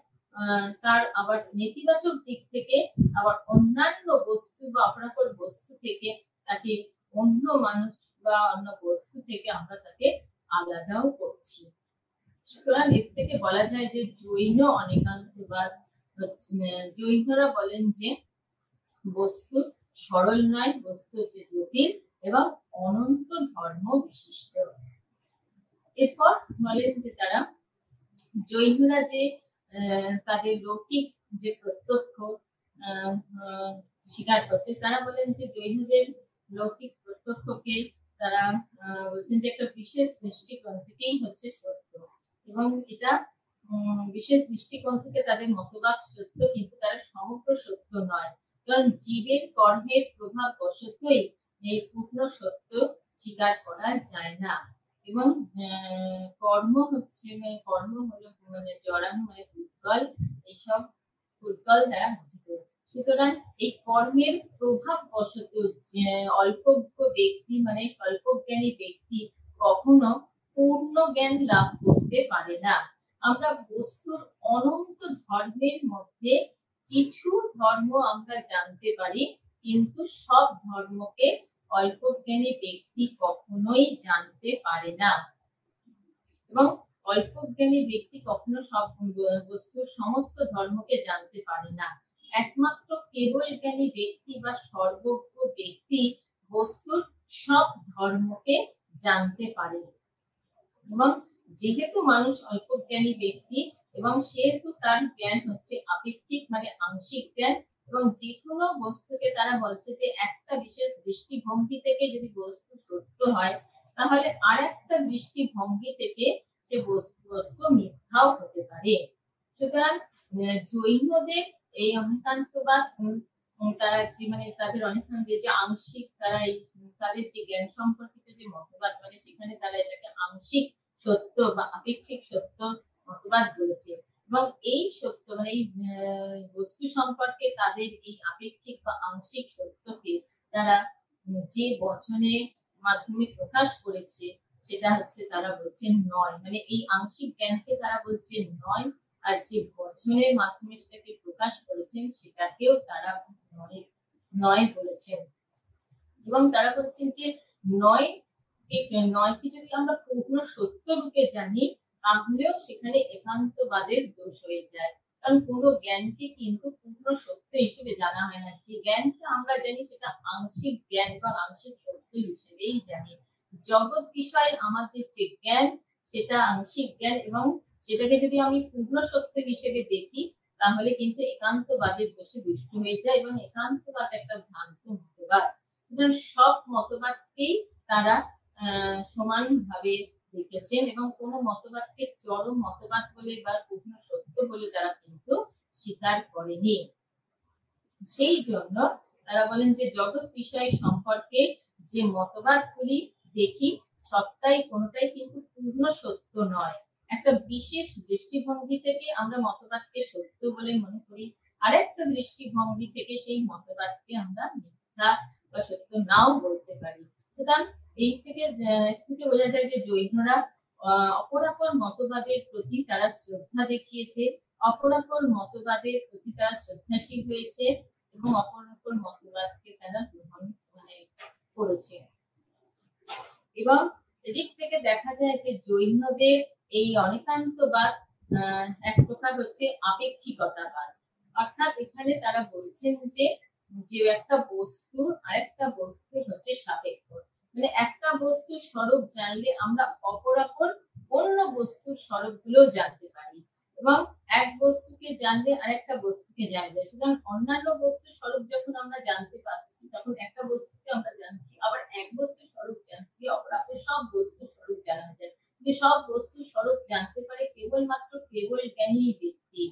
তার আবার নেতিবাচক দিক থেকে আবার অন্যান্য বস্তু বা অপরাপর বস্তু থেকে তাকে অন্য মানুষ বা অন্য বস্তু থেকে আমরা তাকে আলাদাও করছি। সুতরাং এর থেকে বলা যায় যে জৈন অনেকান্তবাদ জৈনরা বলেন যে বস্তু সরল নয়, বস্তু হচ্ছে জটিল এবং অনন্ত ধর্ম বিশিষ্ট। এরপর বলেন যে তারা জৈনরা যে তাদের লৌকিক যে প্রত্যক্ষ স্বীকার করছে, তারা বলেন যে জৈনদের লৌকিক প্রত্যক্ষকে তারা বলছেন যে একটা বিশেষ দৃষ্টিকোণ থেকেই হচ্ছে সত্য, এবং এটা বিশেষ দৃষ্টিকোণ থেকে তাদের মতবাদ সত্য, কিন্তু তারা সমগ্র সত্য নয়। কারণ জীবের কর্মের প্রভাব বশতই এই পূর্ণ সত্য স্বীকার করা যায় না। এবং কর্ম হলো জড়ানো, ভূতগল, এইসব ভূতগল দ্বারা গঠিত। সুতরাং এই কর্মের প্রভাব বশত অল্পজ্ঞ ব্যক্তি স্বল্পজ্ঞানী ব্যক্তি কখনো পূর্ণ জ্ঞান লাভ করতে পারে না। আমরা বস্তুর অনন্ত ধর্মের মধ্যে কিছু ধর্ম আমরা জানতে পারি, কিন্তু সব ধর্মকে অল্পজ্ঞানী ব্যক্তি কখনোই জানতে পারে না। এবং অল্পজ্ঞানী ব্যক্তি কখনো সব বস্তুর সমস্ত ধর্মকে জানতে পারে না। একমাত্র কেবল জ্ঞানী ব্যক্তি বা সর্বজ্ঞ ব্যক্তি বস্তুর সব ধর্মকে জানতে পারে। এবং যেহেতু মানুষ অল্পজ্ঞানী ব্যক্তি এবং সেহেতু তার জ্ঞান হচ্ছে আপেক্ষিক, আংশিক জ্ঞান। এবং যে কোনো বস্তুকে তারা বলছে যে একটা বিশেষ দৃষ্টিভঙ্গি থেকে যদি বস্তু সত্য হয়, তাহলে আর একটা দৃষ্টিভঙ্গি থেকে সে বস্তু মিথ্যাও হতে পারে। সুতরাং জৈনদের এই অনেকান্তবাদ, তারা তাদের অনেকান্ত যে আংশিক, তারা তাদের যে জ্ঞান সম্পর্কিত যে মতবাদ, সেখানে তারা এটাকে আংশিক সত্য বা আপেক্ষিক সত্য মতবাদ বলেছে। এবং এই সত্য এই বস্তু সম্পর্কে তাদের এই আপেক্ষিক বা আংশিক সত্যকে তারা যে বচনের মাধ্যমে প্রকাশ করেছে, সেটা হচ্ছে তারা বলছেন নয়। এই আংশিক জ্ঞানকে তারা বলছেন নয়, আর যে বচনের মাধ্যমে সেটাকে প্রকাশ করেছেন সেটাকেও তারা নয় বলেছেন। এবং তারা বলছেন যে নয়কে যদি আমরা পূর্ণ সত্য রূপে জানি, তাহলেও সেখানে একান্তবাদের দোষ হয়ে যায়। কারণ কোনো জ্ঞানকে কিন্তু পূর্ণ সত্য হিসেবে জানা হয় না। যে জ্ঞানকে আমরা জানি সেটা আংশিক জ্ঞান এবং আংশিক সত্য হিসেবেই জানি। জগৎ বিষয়ে আমাদের যে জ্ঞান, সেটা আংশিক জ্ঞান, এবং সেটাকে যদি আমি পূর্ণ সত্য হিসেবে দেখি, তাহলে কিন্তু একান্তবাদের দোষে দুষ্ট হয়ে যায়। এবং একান্তবাদ একটা ভ্রান্ত মতবাদ। সব মতবাদকেই তারা সমানভাবে দেখেছেন এবং কোন মতবাদকে চরম মতবাদ বলে বা পূর্ণ সত্য বলে তারা কিন্তু স্বীকার করেনি। সেই জন্য তারা বলেন যে জগৎ বিষয় সম্পর্কে যে মতবাদগুলি দেখি, সবটাই কোনটাই কিন্তু পূর্ণ সত্য নয়। একটা বিশেষ দৃষ্টিভঙ্গি থেকে আমরা মতবাদকে সত্য বলে মনে করি, আরেকটা দৃষ্টিভঙ্গি থেকে সেই মতবাদকে আমরা মিথ্যা বা সত্য নাও বলতে পারি। সুতরাং এই থেকে বোঝা যায় যে জৈনরা অপরাপর মতবাদের প্রতি তারা শ্রদ্ধা দেখিয়েছে, অপরাপর মতবাদের প্রতি তারা শ্রদ্ধাশীল হয়েছে এবং অপরাপর মতবাদকে তারা গ্রহণ করেছে। এবং এদিক থেকে দেখা যায় যে জৈনদের এই অনেকান্তবাদ এক প্রকার হচ্ছে আপেক্ষিকতাবাদ। অর্থাৎ এখানে তারা বলছেন যে একটা বস্তু আরেকটা বস্তু হচ্ছে সাপেক্ষ। একটা বস্তুর স্বরূপ জানলে আমরা অপরাপর অন্য বস্তুর স্বরূপ গুলো জানতে পারি, এবং এক বস্তুকে জানলে আরেকটা বস্তুকে জানলে। সুতরাং অন্যান্য বস্তুর স্বরূপ যখন আমরা জানতে পারছি, তখন একটা বস্তুকে আমরা জানছি, আবার এক বস্তুর স্বরূপ জানছি, অপরাপর সব বস্তুর স্বরূপ জানা যায়। কিন্তু সব বস্তুর স্বরূপ জানতে পারে কেবলমাত্র কেবল জ্ঞানী ব্যক্তি।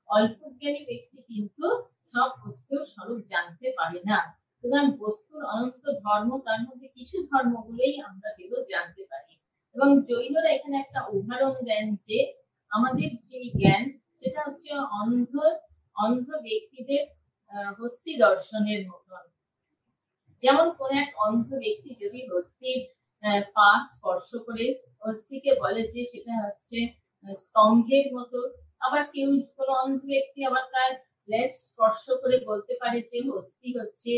অল্প জ্ঞানী ব্যক্তি কিন্তু সব বস্তুর স্বরূপ জানতে পারে না। সুতরাং বস্তুর অনন্ত ধর্ম, তার মধ্যে কিছু ধর্মগুলোই আমরা কেবল জানতে পারি। এবং জৈনরা এখানে একটা উদাহরণ দেন যে আমাদের যে জ্ঞান, সেটা হচ্ছে অন্ধ ব্যক্তিদের হস্তি দর্শনের মতন। যেমন কোন এক অন্ধ ব্যক্তি যদি হস্তির পা স্পর্শ করে হস্তিকে বলে যে সেটা হচ্ছে স্তম্ভের মতো, আবার কেউ কোন অন্ধ ব্যক্তি আবার তার লেজ স্পর্শ করে বলতে পারে যে হস্তি হচ্ছে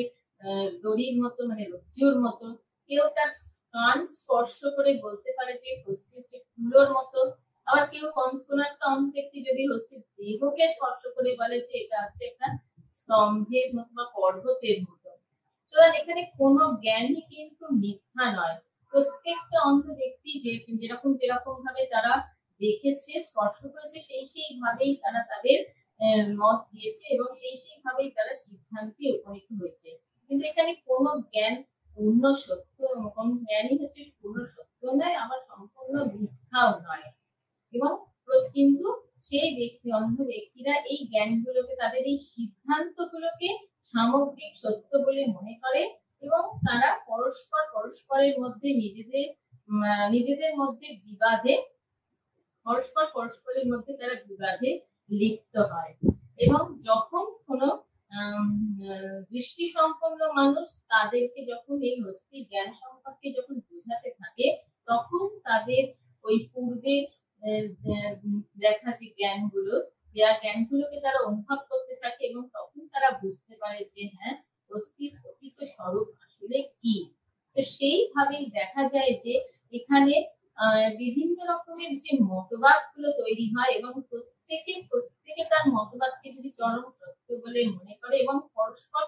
দড়ির মতো, রজ্জুর মতো। কেউ তার কান স্পর্শ করে বলতে পারে যে হস্তি হচ্ছে কুলোর মতো। আবার কেউ কোন একটা অন্ধ ব্যক্তি যদি হস্তির দেহকে স্পর্শ করে বলে যে এটা হচ্ছে একটা স্তম্ভের মতো বা পর্বতের মতো। সুতরাং এখানে কোনো জ্ঞানই কিন্তু মিথ্যা নয়। প্রত্যেকটা অন্ধ ব্যক্তি যেরকম ভাবে তারা দেখেছে, স্পর্শ করেছে, সেই ভাবেই তারা তাদের মত দিয়েছে এবং সেই ভাবেই তারা সিদ্ধান্তে উপনীত হয়েছে। কিন্তু এখানে কোনো জ্ঞান পূর্ণ সত্য, কোন জ্ঞানই হচ্ছে পূর্ণ সত্য নয়, আবার সম্পূর্ণ মিথ্যাও নয়। এবং কিন্তু সেই ব্যক্তি অন্ধ ব্যক্তিরা এই জ্ঞানগুলোকে, তাদের এই সিদ্ধান্তগুলোকে সামগ্রিক সত্য বলে মনে করে এবং তারা পরস্পরের মধ্যে নিজেদের মধ্যে পরস্পরের মধ্যে তারা বিবাদে লিপ্ত হয়। এবং যখন কোনো দৃষ্টি সম্পন্ন মানুষ তাদেরকে যখন এই অস্থির জ্ঞান সম্পর্কে যখন বোঝাতে থাকে, তখন তাদের ওই পূর্বে দেখা যে জ্ঞানগুলোকে তারা অনুভব করতে থাকে এবং তখন তারা বুঝতে পারে যে হ্যাঁ, অস্থির প্রকৃত স্বরূপ আসলে কি। তো সেইভাবেই দেখা যায় যে এখানে বিভিন্ন রকমের যে মতবাদ গুলো তৈরি হয় এবং প্রত্যেকে তার মতবাদকে যদি চরম সত্য বলে মনে করে এবং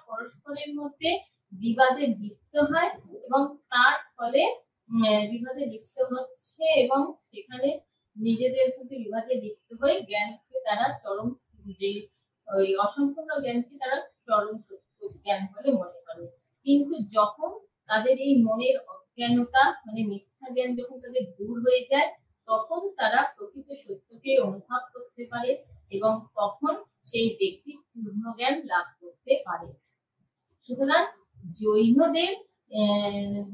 পরস্পরের মধ্যে বিবাদে লিপ্ত হয় এবং তার ফলে বিবাদে লিপ্ত হচ্ছে এবং সেখানে নিজেদের মধ্যে বিবাদে লিপ্ত হয়ে জ্ঞানকে তারা চরম, যে ওই অসম্পূর্ণ জ্ঞানকে তারা চরম সত্য জ্ঞান বলে মনে করে। কিন্তু যখন তাদের এই মনের অজ্ঞানতা মানে মিথ্যা জ্ঞান যখন তাদের দূর হয়ে যায়, তখন তারা প্রকৃত সত্যকে অনুভব করতে পারে এবং তখন সেই ব্যক্তি পূর্ণ জ্ঞান লাভ করতে পারে। সুতরাং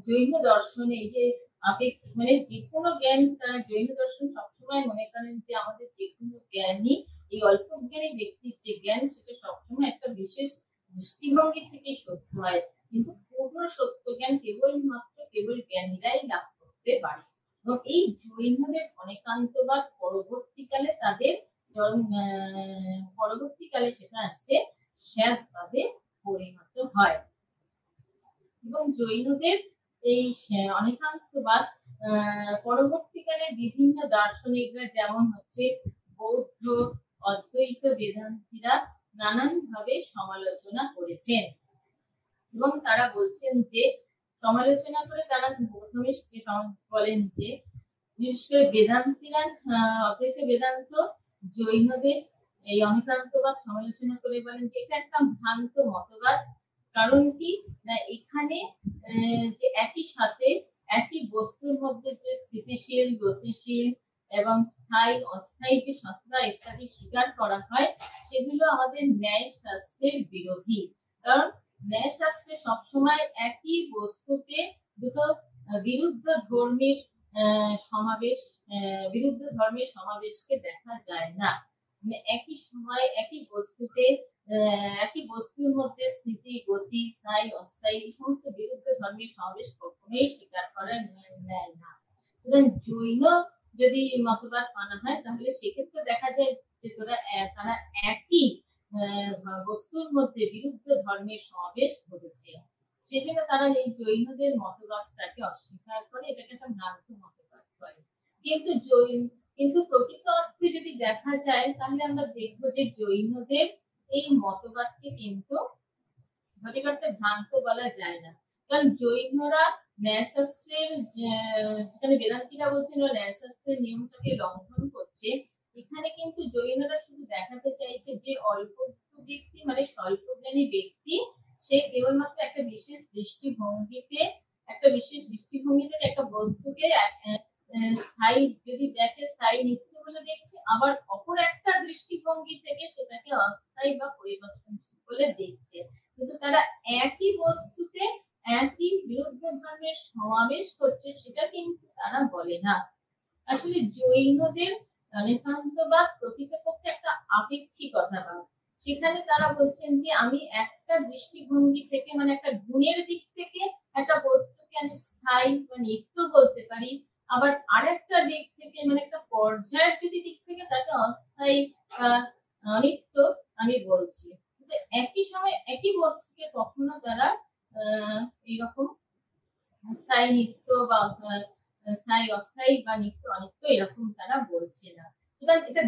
জৈন দর্শনে যে মানে যে কোনো জ্ঞান, তারা জৈন দর্শন সবসময় মনে করেন যে আমাদের যে কোনো জ্ঞানই, এই অল্প জ্ঞানী ব্যক্তির যে জ্ঞান সেটা সবসময় একটা বিশেষ দৃষ্টিভঙ্গি থেকে সত্য হয়, কিন্তু পূর্ণ সত্য জ্ঞান কেবল জ্ঞানীরাই লাভ করতে পারে। এবং এই জৈনদের অনেকান্তবাদ পরবর্তীকালে সেটা হচ্ছে শ্বেতবাদে পরিণত হয়। এবং জৈনদের এই অনেকান্তবাদ পরবর্তীকালে বিভিন্ন দার্শনিকরা, যেমন হচ্ছে বৌদ্ধ, অদ্বৈত, বেদান্তীরা নানান ভাবে সমালোচনা করেছেন এবং তারা বলছেন যে সমালোচনা করে তারা প্রথমে বলেন যে বিশেষ করে বেদান্তীরা, অদ্বৈত বেদান্ত জৈনদের এই অনেকান্তবাদ সমালোচনা করে বলেন যে এটা একটা ভ্রান্ত মতবাদ। কারণ কি না, এখানে যে একই সাথে একই বস্তুর মধ্যে যে স্থিতিশীল, গতিশীল এবং স্থায়ী অস্থায়ী যে সত্তা ইত্যাদি স্বীকার করা হয়, সেগুলো আমাদের ন্যায় শাস্ত্রের বিরোধী। কারণ ন্যায় শাস্ত্রে সবসময় একই বস্তুকে দুটো বিরুদ্ধ ধর্মের সমাবেশকে দেখা যায় না। মানে একই সময় একই বস্তুর মধ্যে স্থিতি, গতি, স্থায়ী, অস্থায়ী এই সমস্ত বিরুদ্ধ ধর্মের সমাবেশ কখনোই স্বীকার করা নেয় না। জৈন যদি মতবাদ মানা হয়, তাহলে সেক্ষেত্রে দেখা যায় যে তারা একই বস্তুর মধ্যে বিরুদ্ধ ধর্মের সমাবেশ ঘটেছে। সেজন্য তারা এই জৈনদের মতবাদটাকে অস্বীকার করে, এটাকে একটা ভ্রান্ত মতবাদ করে। কিন্তু প্রকৃত অর্থে যদি দেখা যায়, তাহলে আমরা দেখবো যে জৈনদের এই মতবাদকে কিন্তু সঠিক ভ্রান্ত বলা যায় না। কারণ জৈনরা ন্যায়শাস্ত্রের, যেখানে বেদান্তীরা বলছেন ন্যায়শাস্ত্রের নিয়মটাকে লঙ্ঘন করছে, এখানে কিন্তু জৈনরা শুধু দেখাতে চাইছে যে অল্প ব্যক্তি মানে স্বল্পজ্ঞানী ব্যক্তি, সে কেবলমাত্র একটা বিশেষ দৃষ্টিভঙ্গিতে একটা বস্তুকে স্থায়ী যদি দেখে, স্থায়ী নিত্য বলে দেখছে, আবার অপর একটা দৃষ্টিভঙ্গি থেকে সেটাকে অস্থায়ী বা পরিবর্তনশীল বলে দেখছে। কিন্তু তারা একই বস্তুতে একই বিরুদ্ধ ধর্মের সমাবেশ করছে, সেটা কিন্তু তারা বলে না। আসলে জৈনদের অনেকান্তবাদ প্রকৃতপক্ষে একটা আপেক্ষিকতাবাদ। সেখানে তারা বলছেন যে আমি একটা দৃষ্টিভঙ্গি থেকে, মানে একটা গুণের দিক থেকে একটা বস্তুকে আমি স্থায়ী বা নিত্য বলতে পারি, আবার আরেকটা দিক থেকে, মানে একটা পর্যায়ের যদি দিক থেকে তাকে অস্থায়ী অনিত্য আমি বলছি। কিন্তু একই সময় একই বস্তুকে কখনো তারা এইরকম স্থায়ী নিত্য বা স্থায়ী অস্থায়ী বা নিত্য অনিত্য এরকম তারা বলছে না। সুতরাং এটা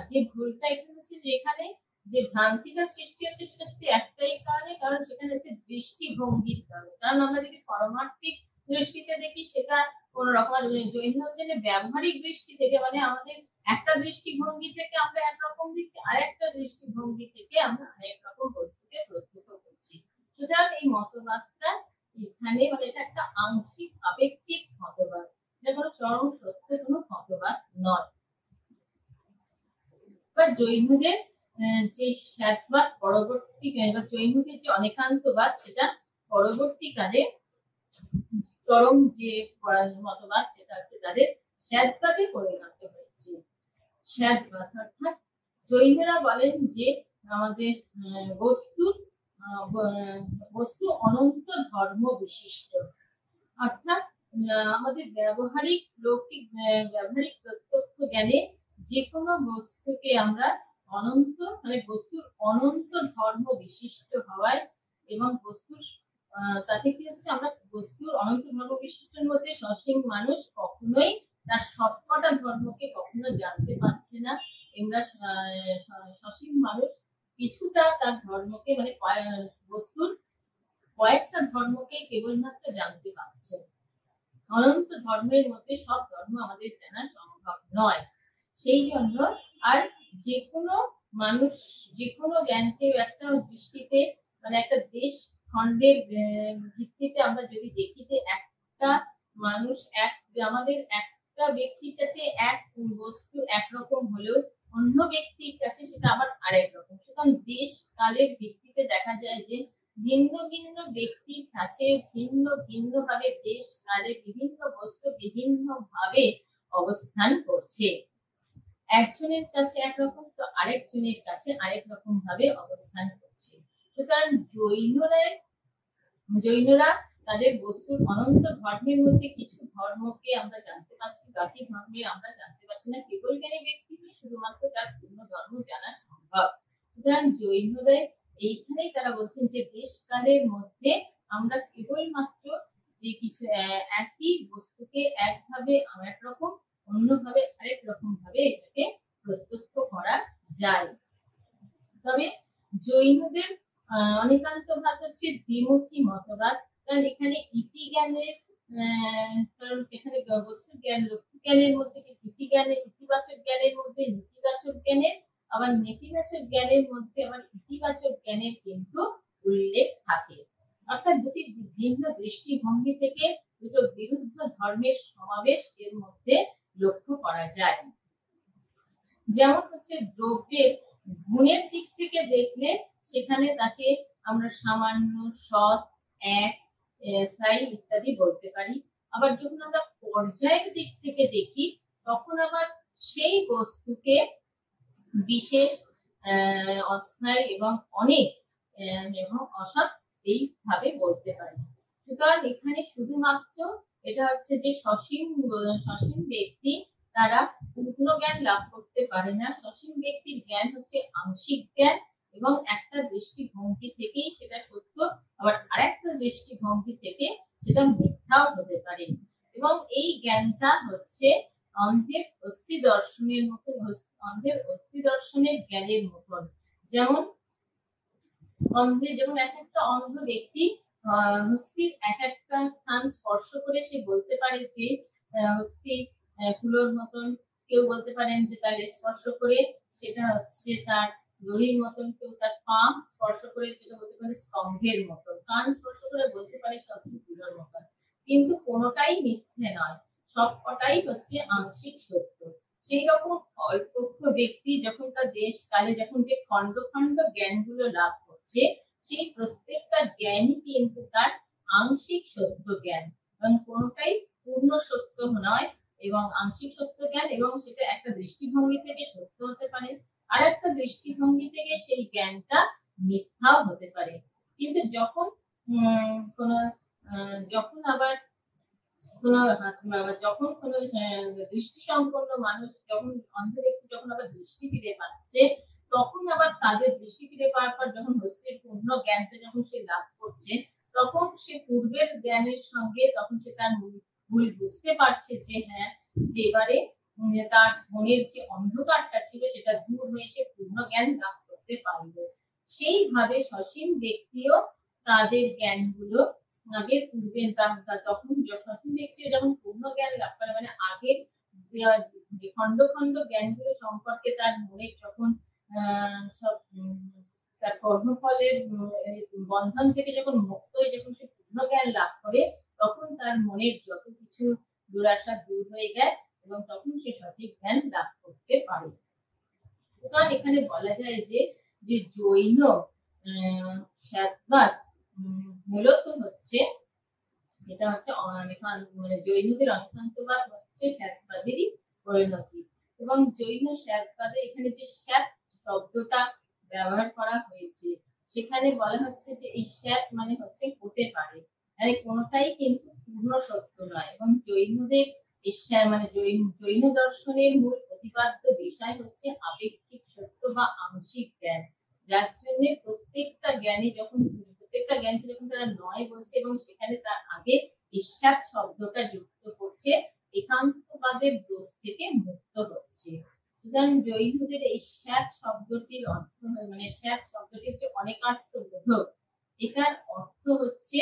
যে ভুলটা এখানে হচ্ছে, যে এখানে যে ভ্রান্তিটা সৃষ্টি হচ্ছে সেটা শুধু একটাই কারণে, কারণ সেখানে হচ্ছে দৃষ্টিভঙ্গির কারণে। কারণ আমরা যদি পারমার্থিক দৃষ্টিতে দেখি, সেটা কোন রকম জৈন ব্যবহারিক দৃষ্টি থেকে, মানে আমাদের একটা দৃষ্টিভঙ্গি থেকে আমরা একরকম দেখছি, আরেকটা দৃষ্টিভঙ্গি থেকে আমরা আরেক রকম বস্তুকে প্রত্যক্ষ করছি। সুতরাং এই মতবাদটা এখানে, মানে এটা একটা আংশিক আপেক্ষিক মতবাদ, এটা কোনো চরম সত্য কোনো মতবাদ নয়। বা জৈনদের যে শ্বেতবাদ পরবর্তীকালে বা জৈনদের যে অনেকান্তবাদ সেটা পরবর্তীকালে চরম যে মতবাদ সেটা হচ্ছে তাদের শ্বেতবাদে পরিণত হয়েছে। শ্বেতবাদ অর্থাৎ জৈনরা বলেন যে আমাদের বস্তু অনন্ত ধর্ম বিশিষ্ট, অর্থাৎ আমাদের ব্যবহারিক লৌকিক ব্যবহারিক প্রত্যক্ষ জ্ঞানে যে কোনো বস্তুকে আমরা অনন্ত মানে বস্তুর অনন্ত ধর্ম বিশিষ্ট হওয়ায় এবং বস্তুর তাতে কি হচ্ছে আমরা বস্তুর অনন্ত ধর্ম বিশিষ্টের মধ্যে সসীম মানুষ কখনোই তার সবকটা ধর্মকে কখনো জানতে পারছে না। আমরা সসীম মানুষ কিছুটা তার ধর্মকে মানে বস্তুর কয়েকটা ধর্মকে কেবলমাত্র জানতে পারছে। অনন্ত ধর্মের মধ্যে সব ধর্ম আমাদের জানা সম্ভব নয়। সেই জন্য আর যে কোনো মানুষ যে কোনো জ্ঞানকে একটা দৃষ্টিতে মানে একটা দেশ খণ্ডের ভিত্তিতে আমরা যদি দেখি যে একটা মানুষ আমাদের একটা ব্যক্তির কাছে এক বস্তু একরকম হলেও অন্য ব্যক্তির কাছে সেটা আবার আরেক রকম। সুতরাং দেশ কালের ভিত্তিতে দেখা যায় যে ভিন্ন ভিন্ন ব্যক্তির কাছে ভিন্ন ভিন্ন ভাবে দেশ কালে বিভিন্ন বস্তু বিভিন্ন ভাবে অবস্থান করছে। একজনের কাছে একরকম তো আরেকজনের কাছে আরেক রকম ভাবে অবস্থান করছে। সুতরাং জৈনরা তাদের বস্তুর অনন্ত ধর্মের মধ্যে কিছু ধর্মকে আমরা জানতে পারছি, বাকি ধর্মের আমরা জানতে পারছি না। কেবল জ্ঞানী ব্যক্তিকে শুধুমাত্র তার পূর্ণ ধর্ম জানা সম্ভব। সুতরাং জৈনরা এইখানেই তারা বলছেন যে দেশ কালের মধ্যে আমরা কেবলমাত্র যে কিছু একই বস্তুকে একভাবে একরকম অন্যভাবে আরেক রকম ভাবে এটাকে প্রত্যক্ষ করা যায়। তবে জৈনদের অনেকান্তবাদ হচ্ছে দ্বিমুখী মতবাদ। কারণ এখানে ইতি জ্ঞানের কারণ এখানে বস্তু জ্ঞান লক্ষ্য জ্ঞানের মধ্যে ইতিবাচক জ্ঞানের মধ্যে নেতিবাচক জ্ঞানের আবার নেতিবাচক জ্ঞানের মধ্যে আবার ইতিবাচক জ্ঞানের কিন্তু উল্লেখ থাকে। অর্থাৎ দুটি ভিন্ন দৃষ্টিভঙ্গি থেকে দুটো বিরুদ্ধ ধর্মের সমাবেশ এর মধ্যে লক্ষ্য করা যায়। যেমন হচ্ছে দ্রব্যের গুণের দিক থেকে দেখলে সেখানে তাকে আমরা সামান্য, সৎ, এক, স্থায়ী ইত্যাদি বলতে পারি। আবার যখন আমরা পর্যায়ের দিক থেকে দেখি তখন আবার সেই বস্তুকে বিশেষ, অস্থায়ী এবং অনেক এবং অসৎ এইভাবে বলতে পারি। সুতরাং এখানে শুধুমাত্র এটা হচ্ছে যে সসীম ব্যক্তি তারা পূর্ণ জ্ঞান লাভ করতে পারে না। সসীম ব্যক্তির জ্ঞান হচ্ছে আংশিক জ্ঞান এবং একটা দৃষ্টিভঙ্গি থেকেই সেটা সত্য, আবার আরেকটা দৃষ্টিভঙ্গি থেকে সেটা মিথ্যাও হতে পারে। এবং এই জ্ঞানটা হচ্ছে অন্ধের অস্থি দর্শনের মতন, অন্ধের অস্থি দর্শনের জ্ঞানের মতন। যেমন এক একটা অন্ধ ব্যক্তি হস্তির এক একটা স্থান স্পর্শ করে সে বলতে পারে যে হস্তি কুলোর মতন, কেউ বলতে পারেন যে তার স্পর্শ করে সেটা হচ্ছে তার দড়ির মতন, কেউ তার পা স্পর্শ করে যেটা বলতে পারে স্তম্ভের মতন, কান স্পর্শ করে বলতে পারে হস্তি কুলোর মতন। কিন্তু কোনোটাই মিথ্যে নয়, সবকটাই হচ্ছে আংশিক সত্য। সেই রকম অল্প ব্যক্তি যখন তার দেশ কালে যখন যে খন্ড খন্ড জ্ঞানগুলো লাভ করছে সেই প্রত্যেকটা জ্ঞানই কিন্তু তার আংশিক সত্য জ্ঞান এবং কোনোটাই পূর্ণ সত্য নয়। এবং আংশিক সত্য জ্ঞান এবং সেটা একটা দৃষ্টিভঙ্গি থেকে সত্য হতে পারে, আর একটা দৃষ্টিভঙ্গি থেকে সেই জ্ঞানটা মিথ্যাও হতে পারে। কিন্তু যখন কোন দৃষ্টি সম্পন্ন মানুষ, যখন অন্ধ ব্যক্তি যখন আবার দৃষ্টি ফিরে পাচ্ছে, তখন আবার তাদের দৃষ্টি ফিরে পাওয়ার পর যখন হস্তির পূর্ণ জ্ঞানটা যখন সে লাভ করছে, তখন সে পূর্বের জ্ঞানের সঙ্গে তখন সে তার ভুল বুঝতে পারছে যে হ্যাঁ, যে এবারে তার মনের যে অন্ধকারটা ছিল সেটা দূর হয়ে সে পূর্ণ জ্ঞান লাভ করতে পারবে। সেইভাবে সসীম ব্যক্তিও তাদের জ্ঞানগুলো আগের পূর্বে তখন সসীম ব্যক্তিও যখন পূর্ণ জ্ঞান লাভ করে মানে আগের খন্ড খন্ড জ্ঞানগুলো সম্পর্কে তার মনে যখন সব তার কর্মফলের বন্ধন থেকে যখন মুক্ত হয়ে যখন সে পূর্ণ জ্ঞান লাভ করে, তখন তার মনের যত কিছু দুরাশা দূর হয়ে যায় এবং তখন সে সঠিক জ্ঞান লাভ করতে পারে। সুতরাং এখানে বলা যায় যে যে জৈন শ্বেতবাদ মূলত হচ্ছে এটা হচ্ছে মানে জৈনদের অনেকান্তবাদ হচ্ছে শ্বেতবাদেরই পরিণতি। এবং জৈন শ্বেতবাদে এখানে যে শ্বেত শব্দটা ব্যবহার করা হয়েছে সেখানে বলা হচ্ছে যে এই শ্বেত মানে হচ্ছে হতে পারে, মানে কোনোটাই কিন্তু পূর্ণ সত্য নয়। এবং জৈনদের মানে জৈন দর্শনের মূল প্রতিপাদ্য বিষয় হচ্ছে আপেক্ষিক সত্য বা আংশিক জ্ঞান, যার জন্য প্রত্যেকটা জ্ঞানকে যখন তারা নয় বলছে এবং সেখানে তার আগে ঈশ্বর শব্দটা যুক্ত করছে, একান্তবাদের দোষ থেকে মুক্ত হচ্ছে। সুতরাং জৈনদের এই শ্বেত শব্দটির অর্থ মানে শ্বেত শব্দটি হচ্ছে অনেকার্থবোধক। এটার অর্থ হচ্ছে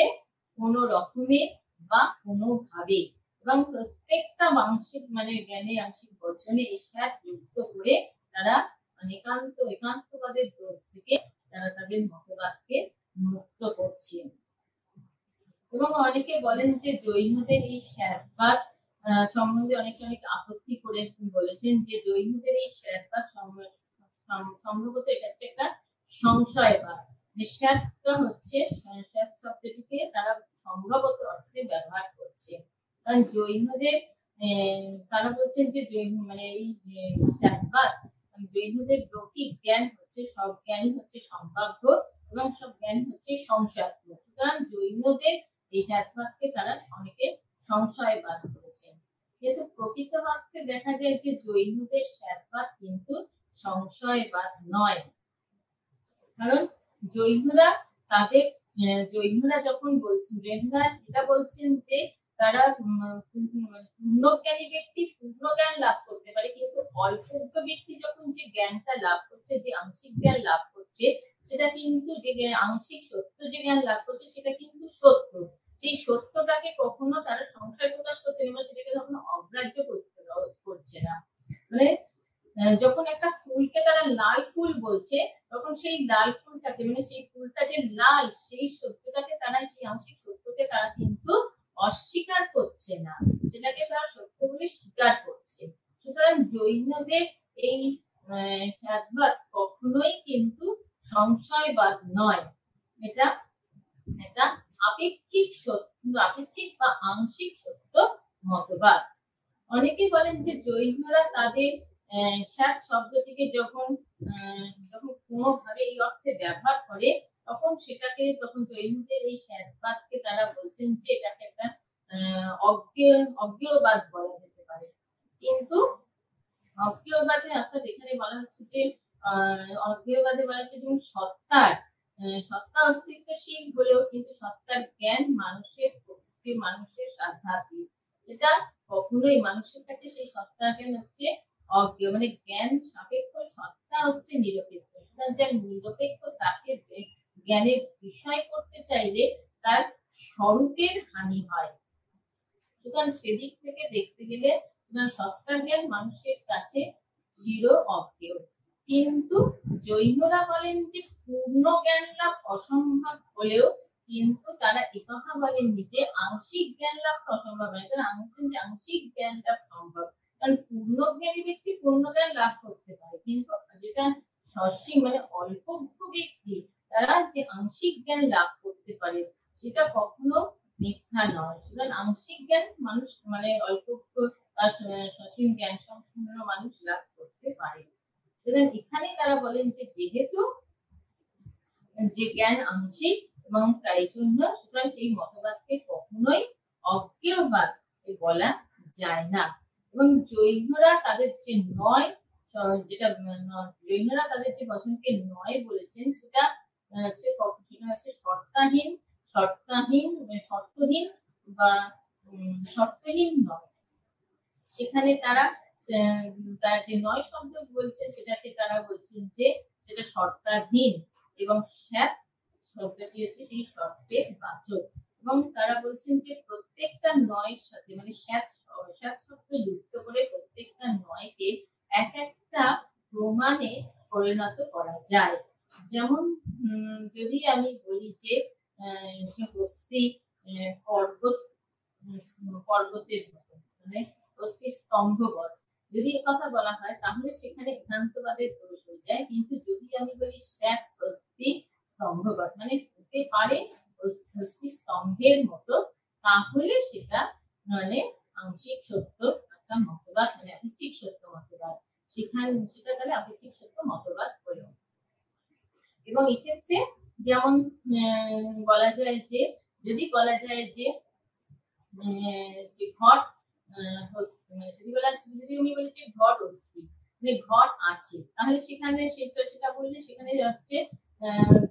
কোনো রকমের বা কোনোভাবে, এবং প্রত্যেকটা মানসিক মানে জ্ঞানে আংশিক বর্জনে এই শ্বেত যুক্ত করে তারা একান্তবাদের দোষ থেকে তারা তাদের মতবাদকে মুক্ত করছে। এবং অনেকে বলেন যে জৈনদের এই শ্বেতবাদ সম্বন্ধে অনেক আপত্তি করে বলেছেন যে জৈনদের এই শ্বেতবাদ সম্ভবত এটা হচ্ছে একটা সংশয়বাদ। শ্বেতটা হচ্ছে শ্বেত শব্দটিকে তারা সম্ভবত অর্থে ব্যবহার করছে, কারণ জৈনদের তারা বলছেন যে জৈন মানে এই শ্বেতবাদ জৈনদের লৌকিক জ্ঞান হচ্ছে সব জ্ঞানই হচ্ছে সম্ভাব্য এবং সব জ্ঞান হচ্ছে সংশয়াত্মক। সুতরাং জৈনদের এই শ্বেতবাদকে তারা অনেকে সংশয়বাদ করেছেন, কিন্তু প্রকৃত অর্থে দেখা যায় যে জৈনদের শ্বেতবাদ কিন্তু সংশয়বাদ নয়। কারণ জৈনরা যখন বলছেন জৈনরা এটা বলছেন যে তারা পূর্ণজ্ঞানী ব্যক্তি পূর্ণ জ্ঞান লাভ করতে পারে, কিন্তু অল্পজ্ঞ ব্যক্তি যখন যে জ্ঞানটা লাভ করছে, যে আংশিক জ্ঞান লাভ করছে, সেটা কিন্তু যে আংশিক সত্য যে জ্ঞান লাভ করছে সেটা কিন্তু সত্য। সেই সত্যটাকে কখনো তারা সংশয় প্রকাশ করছে না, সেটাকে কখনো অগ্রাহ্য করছে না। মানে যখন একটা ফুলকে তারা লাল ফুল বলছে, তখন সেই লাল ফুলটাকে মানে সেই ফুলটা যে লাল সেই সত্যটাকে তারা সেই আংশিক সত্যকে তারা কিন্তু অস্বীকার করছে না, সেটাকে তারা সত্য বলে স্বীকার করছে। সুতরাং জৈনদের এই শ্বেতবাদ কখনোই কিন্তু সংশয়বাদ নয়, এটা একটা আপেক্ষিক সত্য, আপেক্ষিক বা আংশিক সত্য মতবাদ। অনেকে বলেন যে জৈনরা তাদের শ্বেত শব্দটিকে যখন কোনোভাবে এই অর্থে ব্যবহার করে তখন জৈনদের এই শ্বেতবাদকে তারা বলছেন যে এটাকে একটা অজ্ঞেয়বাদ বলা যেতে পারে। কিন্তু অজ্ঞেয়বাদে অর্থাৎ এখানে বলা হচ্ছে যে অজ্ঞেয়বাদে বলা হচ্ছে যেমন সত্তা অস্তিত্বশীল হলেও কিন্তু সত্তার জ্ঞান মানুষের আধ্যাত্মিক, এটা কখনোই মানুষের কাছে সেই সত্তার জ্ঞান হচ্ছে অজ্ঞ, মানে জ্ঞান সাপেক্ষ, সত্তা হচ্ছে নিরপেক্ষ। সুতরাং যার নিরপেক্ষ তাকে জ্ঞানের বিষয় করতে চাইলে তার স্বরূপের হানি হয়। সুতরাং সেদিক থেকে দেখতে গেলে সত্তার জ্ঞান মানুষের কাছে চির অজ্ঞেয়। কিন্তু জৈনরা বলেন যে পূর্ণ জ্ঞান লাভ অসম্ভব হলেও কিন্তু তারা একথা বলেননি যে আংশিক জ্ঞান লাভ অসম্ভব নয়, তারা বলছেন যে আংশিক জ্ঞান লাভ সম্ভব। কারণ পূর্ণজ্ঞানী ব্যক্তি পূর্ণ জ্ঞান লাভ করতে পারে, কিন্তু যেটা সসীম মানে অল্পজ্ঞ ব্যক্তি তারা যে আংশিক জ্ঞান লাভ করতে পারে সেটা কখনো মিথ্যা নয়। সুতরাং আংশিক জ্ঞান মানুষ মানে অল্পজ্ঞ বা সসীম জ্ঞান সম্পূর্ণ মানুষ লাভ করতে পারে। সুতরাং এখানে তারা বলেন যে যেহেতু যে জ্ঞান আংশিক এবং তাই জন্য সুতরাং সেই মতবাদকে কখনোই অজ্ঞেয়বাদ বলা যায় না। এবং জৈনরা তাদের যে নয় জৈনরা তাদের যে বচনকে নয় বলেছেন সেটা হচ্ছে শর্তহীন বা শর্তহীন নয়। সেখানে তারা যে নয় শব্দ বলছেন সেটাকে তারা বলছেন যে সেটা শর্তাধীন, এবং শ্বেত শব্দটি হচ্ছে সেই শর্তের বাচক। এবং তারা বলছেন যে প্রত্যেকটা নয়ের সাথে মানে শ্বেত শব্দ যুক্ত করে প্রত্যেকটা নয়কে এক একটা প্রমাণে পরিণত করা যায়। যেমন যদি আমি বলি যে অস্থি পর্বতের মতো, মানে অস্থি স্তম্ভবৎ, যদি এ কথা বলা হয় তাহলে সেখানে ভ্রান্তবাদের দোষ হয়ে যায়। কিন্তু যদি আমি বলি স্যাত অস্থি স্তম্ভগত, মানে হতে পারে অস্থি স্তম্ভের মতো, তাহলে সেটা মানে আংশিক সত্য একটা মতবাদ, মানে আপেক্ষিক সত্য মতবাদ, সেটা তাহলে আপেক্ষিক সত্য মতবাদ হলো। এবং এক্ষেত্রে যেমন বলা যায় যে, যদি বলা যায় যে ঘট, যদি আমি বলি যে ঘট অস্থি, মানে ঘট আছে, তাহলে সেখানে সেটা বললে সেখানে হচ্ছে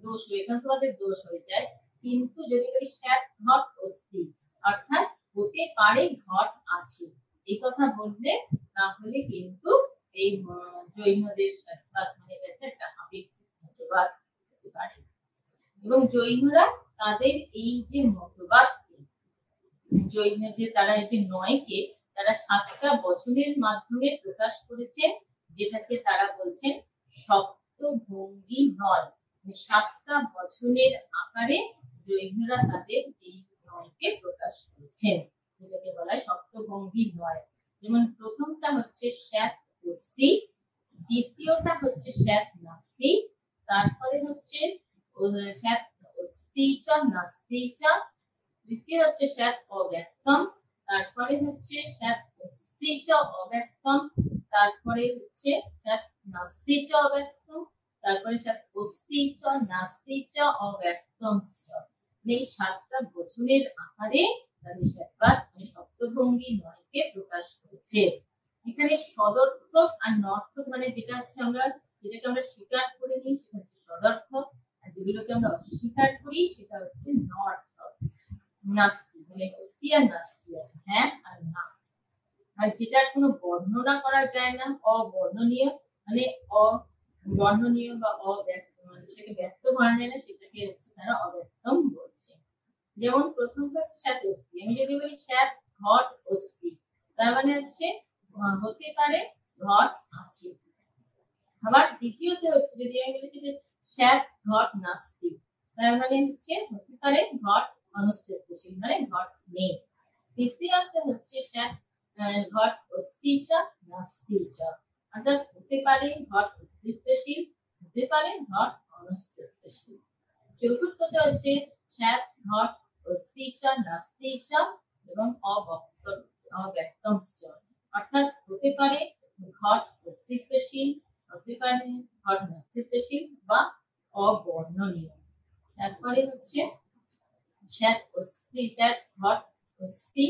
দোষ হয়ে, এখানে তোমাদের দোষ হয়ে যায়। কিন্তু যদি বলি স্যাত ঘট অস্থি, অর্থাৎ হতে পারে ঘট আছে, এই কথা বললে তাহলে কিন্তু এই জৈনদের মানে একটা আপেক্ষিক মতবাদ হতে পারে। এবং জৈনরা তাদের এই যে মতবাদ, জৈন যে তারা এই যে নয়কে তারা 7টা বচনের মাধ্যমে প্রকাশ করেছেন, যেটাকে তারা বলছেন সপ্তভঙ্গী নয়। 7টা বচনের আকারে জৈনরা তাদের এই নয়কে প্রকাশ করেছেন, যেটাকে বলা হয় সপ্তভঙ্গী নয়। যেমন প্রথমটা হচ্ছে স্যাত অস্থি, দ্বিতীয়টা হচ্ছে স্যাত নাস্তি, তারপরে হচ্ছে স্যাত অস্থি চ নাস্তি চ, তৃতীয় হচ্ছে স্যাত অব্যক্তম, তারপরে হচ্ছে স্যাত অস্থি চ অব্যক্তম, তারপরে হচ্ছে স্যাত নাস্তি চ অব্যক্তম, তারপরে স্যাত অস্থি চ নাস্তি চ অব্যক্তম। এই 7টা বচনের আকারে তাদের স্যাতবাদ মানে সপ্তভঙ্গী নয়কে প্রকাশ করেছে। এখানে সদর্থক আর নর্থক, মানে যেটা হচ্ছে যেটাকে আমরা স্বীকার করে নিই সেটা হচ্ছে সদর্থক, আর যেগুলোকে আমরা অস্বীকার করি সেটা হচ্ছে নর্থক। নাস্তি মানে অস্থি আর নাস্তি, হ্যাঁ আর না। আর যেটার কোনো বর্ণনা করা যায় না, অবর্ণনীয়, মানে অবর্ণনীয় বা অব্যক্ত, মানে যেটাকে ব্যক্ত করা যায় না সেটাকে হচ্ছে তারা অব্যক্তম বলছে। যেমন প্রথম হচ্ছে স্যাত অস্থি, আমি যদি বলি স্যাত ঘট অস্থি, তার মানে হচ্ছে হতে পারে ঘট আছে। আবার দ্বিতীয়ত হচ্ছে যদি আমি বলি যে স্যাত ঘট নাস্তি, তার মানে হচ্ছে হতে পারে ঘট অনস্তিত্বশীল, মানে ঘট নেই। তৃতীয়ত হচ্ছে স্যাত ঘট অস্থি চ নাস্তি চ, অর্থাৎ হতে পারে ঘট অস্তিত্বশীল, হতে পারে ঘট অনস্তিত্বশীল। চতুর্থত হচ্ছে স্যাত ঘট অস্থি চ নাস্তি চ এবং অব্যক্তম চ, অর্থাৎ হতে পারে ঘট অস্তিত্বশীল, হতে পারে ঘট নাস্তিত্বশীল বা অবর্ণনীয়। তারপরে হচ্ছে স্যাত ঘট অস্থি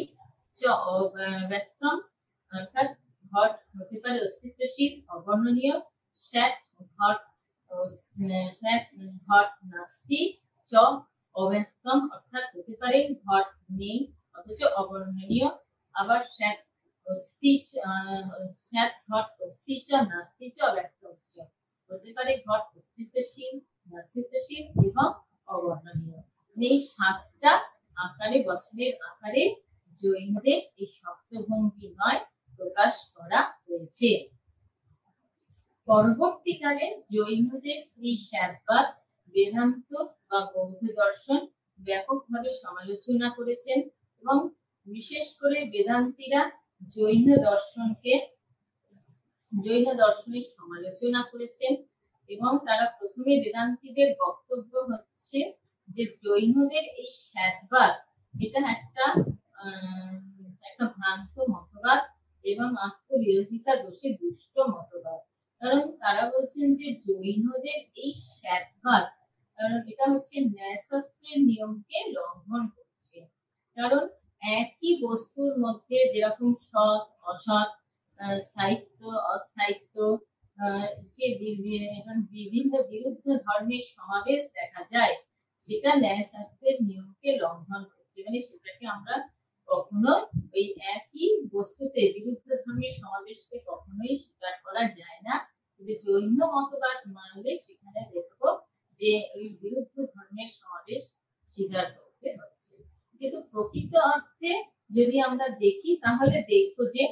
চ অব্যক্তম, অর্থাৎ ঘট হতে পারে অস্তিত্বশীল অবর্ণনীয়, স্যাত ঘট নাস্তি চ অব্যক্তম, অর্থাৎ হতে পারে ঘট নেই অথচ অবর্ণনীয়। আবার স্যাত ঘট অস্থি চ নাস্তি চ অব্যক্তম চ, হতে পারে ঘট অস্তিত্বশীল, নাস্তিত্বশীল এবং অবর্ণনীয়। এই 7টা আকারে বচনের আকারে জৈনদের এই সপ্তভঙ্গী নয় প্রকাশ করা হয়েছে। পরবর্তীকালে জৈনদের এই স্যাতবাদ বেদান্ত বা বৌদ্ধ দর্শন ব্যাপকভাবে সমালোচনা করেছেন এবং বিশেষ করে বেদান্তীরা জৈন দর্শনের সমালোচনা করেছেন। এবং তারা প্রথমে বেদান্তীদের বক্তব্য হচ্ছে যে জৈনদের এই স্যাতবাদ এটা একটা ভ্রান্ত মতবাদ এবং আত্মবিরোধিতা দোষে দুষ্ট মতবাদ। কারণ তারা বলছেন যে জৈনদের এই স্যাতবাদ, কারণ এটা হচ্ছে ন্যায়শাস্ত্রের নিয়মকে লঙ্ঘন করছে। কারণ একই বস্তুর মধ্যে যেরকম সৎ অসৎ, স্থায়িত্ব অস্থায়িত্ব, যে বিভিন্ন বিরুদ্ধ ধর্মের সমাবেশ দেখা যায়, সেটা ন্যায়শাস্ত্রের নিয়মকে লঙ্ঘন করছে। মানে সেটাকে আমরা কখনো ওই একই বস্তুতে বিরুদ্ধ ধর্মের সমাবেশকে কখনোই স্বীকার করা যায় না। কিন্তু জৈন মতবাদ মানলে সেখানে দেখবো যে ওই বিরুদ্ধ ধর্মের সমাবেশ স্বীকার করতে হচ্ছে। কিন্তু প্রকৃত অর্থে যদি আমরা দেখি তাহলে দেখবো যে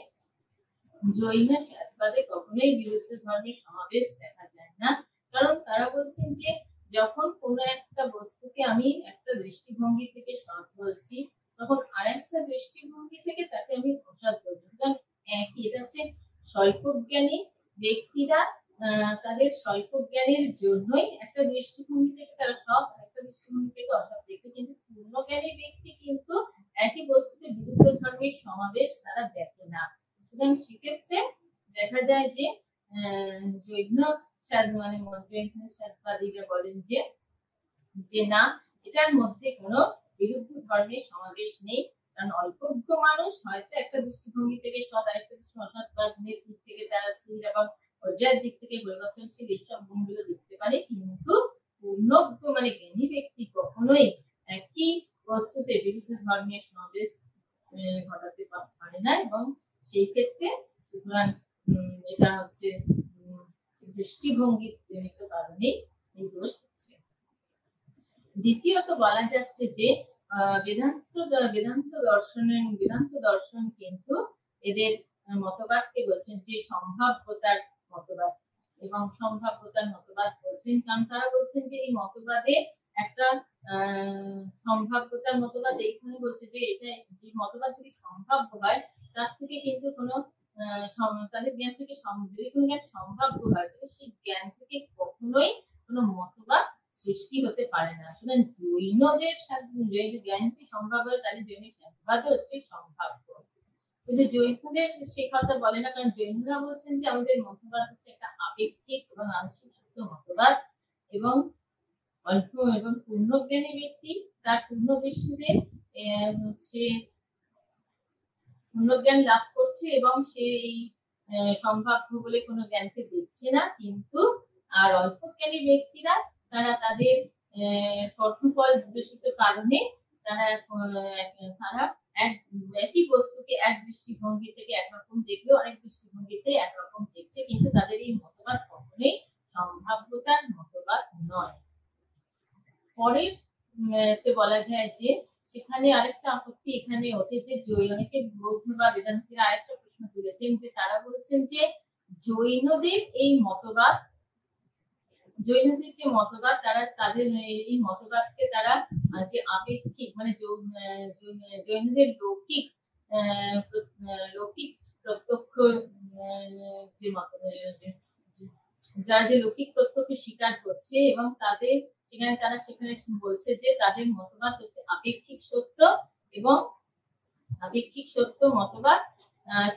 জৈন স্যাতবাদে কখনোই বিরুদ্ধ ধর্মের সমাবেশ দেখা যায় না। কারণ তারা বলছেন যে যখন কোনো একটা বস্তুকে আমি একটা দৃষ্টিভঙ্গি থেকে সৎ বলছি, তখন আরেকটা দৃষ্টিভঙ্গি থেকে তাকে আমি অসৎ বলছি। সুতরাং একই, এটা হচ্ছে স্বল্পজ্ঞানী ব্যক্তিরা তাদের স্বল্পজ্ঞানের জন্যই একটা দৃষ্টিভঙ্গি থেকে তারা সব, একটা দৃষ্টিভঙ্গি থেকে অসৎ দেখে, কিন্তু পূর্ণজ্ঞানী ব্যক্তি কিন্তু একই বস্তুতে বিরুদ্ধ ধর্মের সমাবেশ তারা দেখে না। সুতরাং সেক্ষেত্রে দেখা যায় যে জৈন মানে জৈনবাদীরা বলেন যে না, এটার মধ্যে কোনো বিরুদ্ধ ধর্মের সমাবেশ নেই, কারণ অল্পজ্ঞ মানুষ হয়তো একটা দৃষ্টিভঙ্গি থেকে সৎ, আরেকটা দৃষ্টি অসৎ বা গুণের দিক থেকে তারা স্থির এবং পর্যায়ের দিক থেকে পরিবর্তনশীল এইসব গুণগুলো দেখতে পারে, কিন্তু পূর্ণজ্ঞ মানে জ্ঞানী ব্যক্তি কখনোই একই বস্তুতে বিরুদ্ধ ধর্মের সমাবেশ ঘটাতে পারে না। এবং সেই ক্ষেত্রে এটা হচ্ছে দৃষ্টিভঙ্গির জনিত কারণে এই দোষ হচ্ছে। দ্বিতীয়ত বলা যাচ্ছে যে বেদান্ত দর্শন কিন্তু এদের মতবাদকে বলছেন যে সম্ভাব্যতার মতবাদ, এবং সম্ভাব্যতার মতবাদ বলছেন কারণ তারা বলছেন যে এই মতবাদে একটা সম্ভাব্যতার মতবাদ এইখানে বলছে যে এটা যে মতবাদ যদি সম্ভাব্য হয় তার থেকে কিন্তু কোনো তাদের জ্ঞান থেকে যদি কোনো জ্ঞান সম্ভাব্য হয় তাহলে সেই জ্ঞান থেকে কখনোই কোনো মতবাদ সৃষ্টি হতে পারে না। সুতরাং জৈনদের জৈন জ্ঞান কি সম্ভাব্য হয়, তাহলে জৈন মতবাদ হচ্ছে সম্ভাব্য, কিন্তু জৈনদের সে কথা বলে না, কারণ জৈনরা বলছেন যে আমাদের মতবাদ হচ্ছে একটা আপেক্ষিক এবং আংশিক সত্য মতবাদ, এবং অল্প এবং পূর্ণজ্ঞানী ব্যক্তি তার পূর্ণ দৃষ্টিতে হচ্ছে পূর্ণজ্ঞান লাভ করছে এবং সে এই সম্ভাব্য বলে কোনো জ্ঞানকে দেখছে না, কিন্তু আর অল্পজ্ঞানী ব্যক্তিরা তারা তাদের কর্মফল দূষিত কারণে তারা একই বস্তুকে এক দৃষ্টিভঙ্গি থেকে একরকম দেখলেও অনেক দৃষ্টিভঙ্গিতে একরকম দেখছে, কিন্তু তাদের এই মতবাদ কখনোই সম্ভাব্যতার মতবাদ নয়। পরের বলা যায় যে সেখানে আরেকটা আপত্তি এখানে ওঠে যে অনেকে বৌদ্ধ বা বেদান্তীরা আরেকটা প্রশ্ন তুলেছেন যে তারা বলছেন যে জৈনদের এই মতবাদ, জৈনদের যে মতবাদ তারা তাদের এই মতবাদকে তারা যে আপেক্ষিক মানে জৈনদের লৌকিক প্রত্যক্ষ যে যারা যে লৌকিক প্রত্যক্ষ স্বীকার করছে এবং তাদের সেখানে বলছে যে তাদের মতবাদ হচ্ছে আপেক্ষিক সত্য, এবং আপেক্ষিক সত্য মতবাদ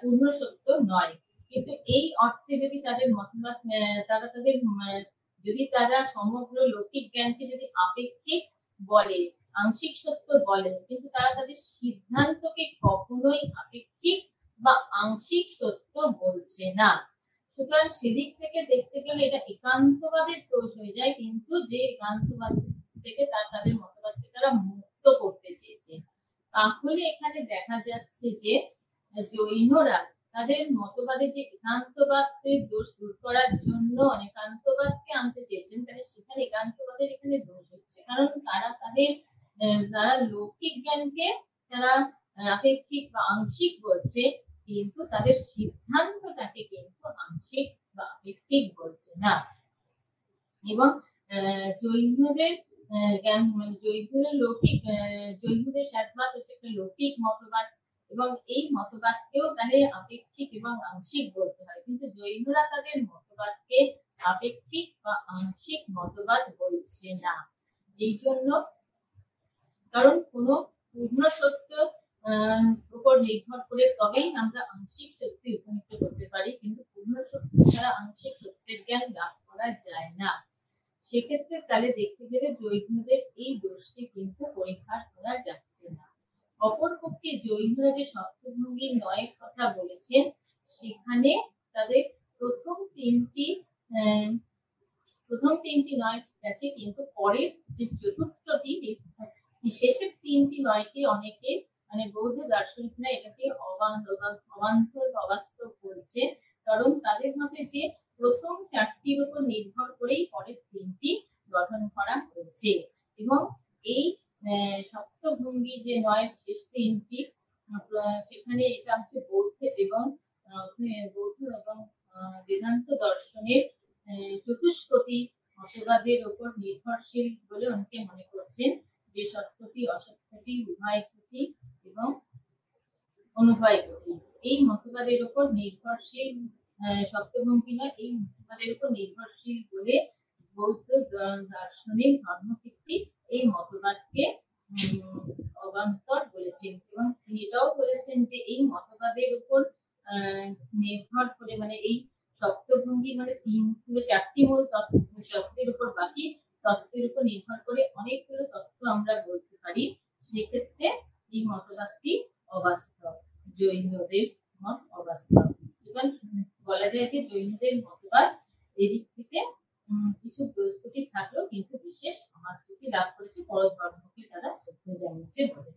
পূর্ণ সত্য নয়। কিন্তু এই অর্থে যদি তাদের মতবাদ যদি তারা সমগ্র লৌকিক জ্ঞানকে যদি আপেক্ষিক বলে, আংশিক সত্য বলে, কিন্তু তারা তাদের সিদ্ধান্তকে কখনোই আপেক্ষিক বা আংশিক সত্য বলছে না। সুতরাং সেদিক থেকে দেখতে গেলে এটা একান্তবাদের দোষ হয়ে যায়, কিন্তু যে একান্তবাদ থেকে তাদের মতবাদকে তারা মুক্ত করতে চেয়েছে। তাহলে এখানে দেখা যাচ্ছে যে জৈনরা তাদের মতবাদে যে একান্তবাদের দোষ দূর করার জন্য একান্তবাদকে আনতে চেয়েছেন, তাহলে সেখানে একান্তবাদের এখানে দোষ হচ্ছে, কারণ তারা লৌকিক জ্ঞানকে তারা আপেক্ষিক বা আংশিক বলছে, কিন্তু তাদের সিদ্ধান্তটাকে কিন্তু আংশিক বা আপেক্ষিক বলছে না। এবং জৈনদের জ্ঞান মানে জৈনদের সাধবাদ হচ্ছে একটা লৌকিক মতবাদ, এবং এই মতবাদকেও তাহলে আপেক্ষিক এবং আংশিক বলতে হয়, কিন্তু জৈনরা তাদের মতবাদকে আপেক্ষিক বা আংশিক মতবাদ বলছে না। এই জন্য কারণ কোনো পূর্ণ সত্য উপর নির্ভর করে তবেই আমরা আংশিক সত্যি উপনীত করতে পারি, কিন্তু পূর্ণ সত্য ছাড়া আংশিক সত্যের জ্ঞান লাভ করা যায় না। সেক্ষেত্রে তাহলে দেখতে গেলে জৈনদের এই দোষটি কিন্তু পরিহার করা যাচ্ছে না। অপরপক্ষে জৈনরা যে সপ্তভঙ্গি নয়ের কথা বলেছেন, সেখানে তাদের প্রথম তিনটি নয় ঠিক আছে, কিন্তু পরের যে চতুর্থটি শেষের তিনটি নয়কে অনেকে মানে বৌদ্ধ দার্শনিকরা এটাকে অবান্তর অবাস্তব বলছে, কারণ তাদের মতে যে প্রথম চারটির উপর নির্ভর করেই পরের তিনটি গঠন করা হয়েছে, এবং এই সপ্তভঙ্গি যে নয়ের শেষ তিনটি সেখানে এটা হচ্ছে বৌদ্ধ এবং বেদান্ত দর্শনের চতুষ্কোটি মতবাদের উপর নির্ভরশীল বলে অনেকে মনে করছেন, যে সত্যটি অসত্যটি উভয় কোটি এবং অনুভয় কোটি এই মতবাদের উপর নির্ভরশীল সপ্তভঙ্গি নয়, এই মতবাদের উপর নির্ভরশীল বলে বৌদ্ধ দার্শনিক ধর্মভিত্তিক এই মতবাদকে অবান্তর বলেছেন। এবং তিনি এটাও বলেছেন যে এই মতবাদের উপর নির্ভর করে মানে এই সপ্তভঙ্গি মানে 4টি মূল তত্ত্বের উপর বাকি তত্ত্বের উপর নির্ভর করে অনেকগুলো তত্ত্ব আমরা বলতে পারি। সেক্ষেত্রে এই মতবাদটি অবাস্তব, জৈনদের মত অবাস্তব। সুতরাং বলা যায় যে জৈনদের মতবাদ এদিক থেকে কিছু বৃহস্পতি থাকলেও কিন্তু বিশেষ সমাদৃতি লাভ করেছে, পরধর্মকে তারা শ্রদ্ধা জানিয়েছে বলে।